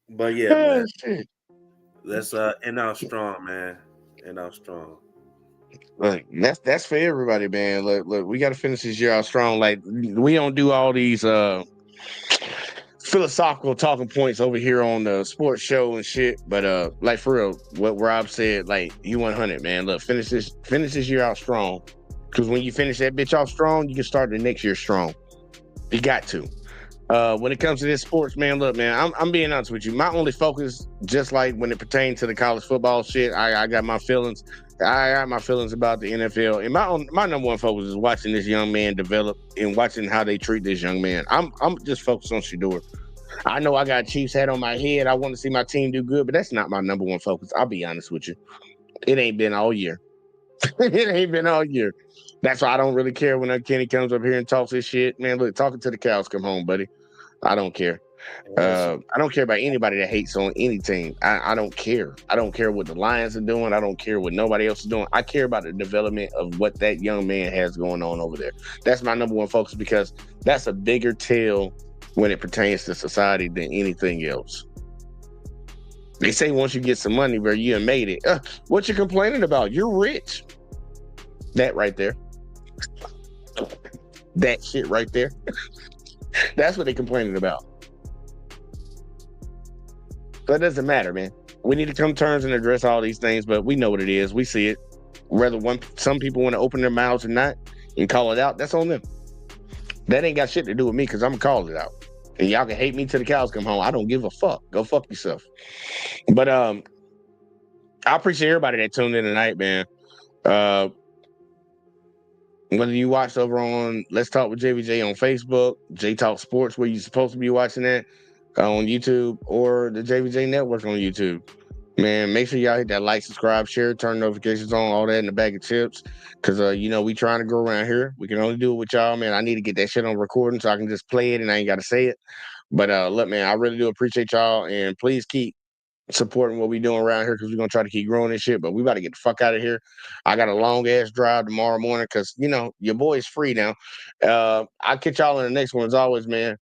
But yeah, man. Shit. Let's end out strong, man. End out strong. Look, that's for everybody, man. Look, we got to finish this year out strong. Like, we don't do all these philosophical talking points over here on the sports show and shit. But like, for real, what Rob said, like, you 100, man. Look, finish this year out strong. Because when you finish that bitch off strong, you can start the next year strong. You got to. When it comes to this sports, man, look, man, I'm being honest with you. My only focus, just like when it pertains to the college football shit, I got my feelings. I got my feelings about the NFL, and my number one focus is watching this young man develop and watching how they treat this young man. I'm just focused on Shedeur. I know I got a Chiefs hat on my head. I want to see my team do good, but that's not my number one focus. I'll be honest with you. It ain't been all year. It ain't been all year. That's why I don't really care when Kenny comes up here and talks his shit. Man, look, talking to the cows come home, buddy. I don't care. I don't care about anybody that hates on any team. I don't care. I don't care what the Lions are doing. I don't care what nobody else is doing. I care about the development of what that young man has going on over there. That's my number one focus because that's a bigger tale when it pertains to society than anything else. They say once you get some money, bro, you done made it. What you complaining about? You're rich. That right there. That shit right there. That's what they complaining about. So it doesn't matter, man. We need to come to terms and address all these things, but we know what it is. We see it. Whether some people want to open their mouths or not and call it out, that's on them. That ain't got shit to do with me because I'm going to call it out. And y'all can hate me till the cows come home. I don't give a fuck. Go fuck yourself. But I appreciate everybody that tuned in tonight, man. Whether you watched over on Let's Talk with JVJ on Facebook, J Talk Sports, where you're supposed to be watching that on YouTube, or the JVJ Network on YouTube, man, make sure y'all hit that like, subscribe, share, turn notifications on, all that in the bag of chips. Because, we trying to grow around here. We can only do it with y'all, man. I need to get that shit on recording so I can just play it and I ain't got to say it. But look, man, I really do appreciate y'all. And please keep supporting what we doing around here because we're going to try to keep growing this shit. But we about to get the fuck out of here. I got a long-ass drive tomorrow morning because, your boy's free now. I'll catch y'all in the next one as always, man.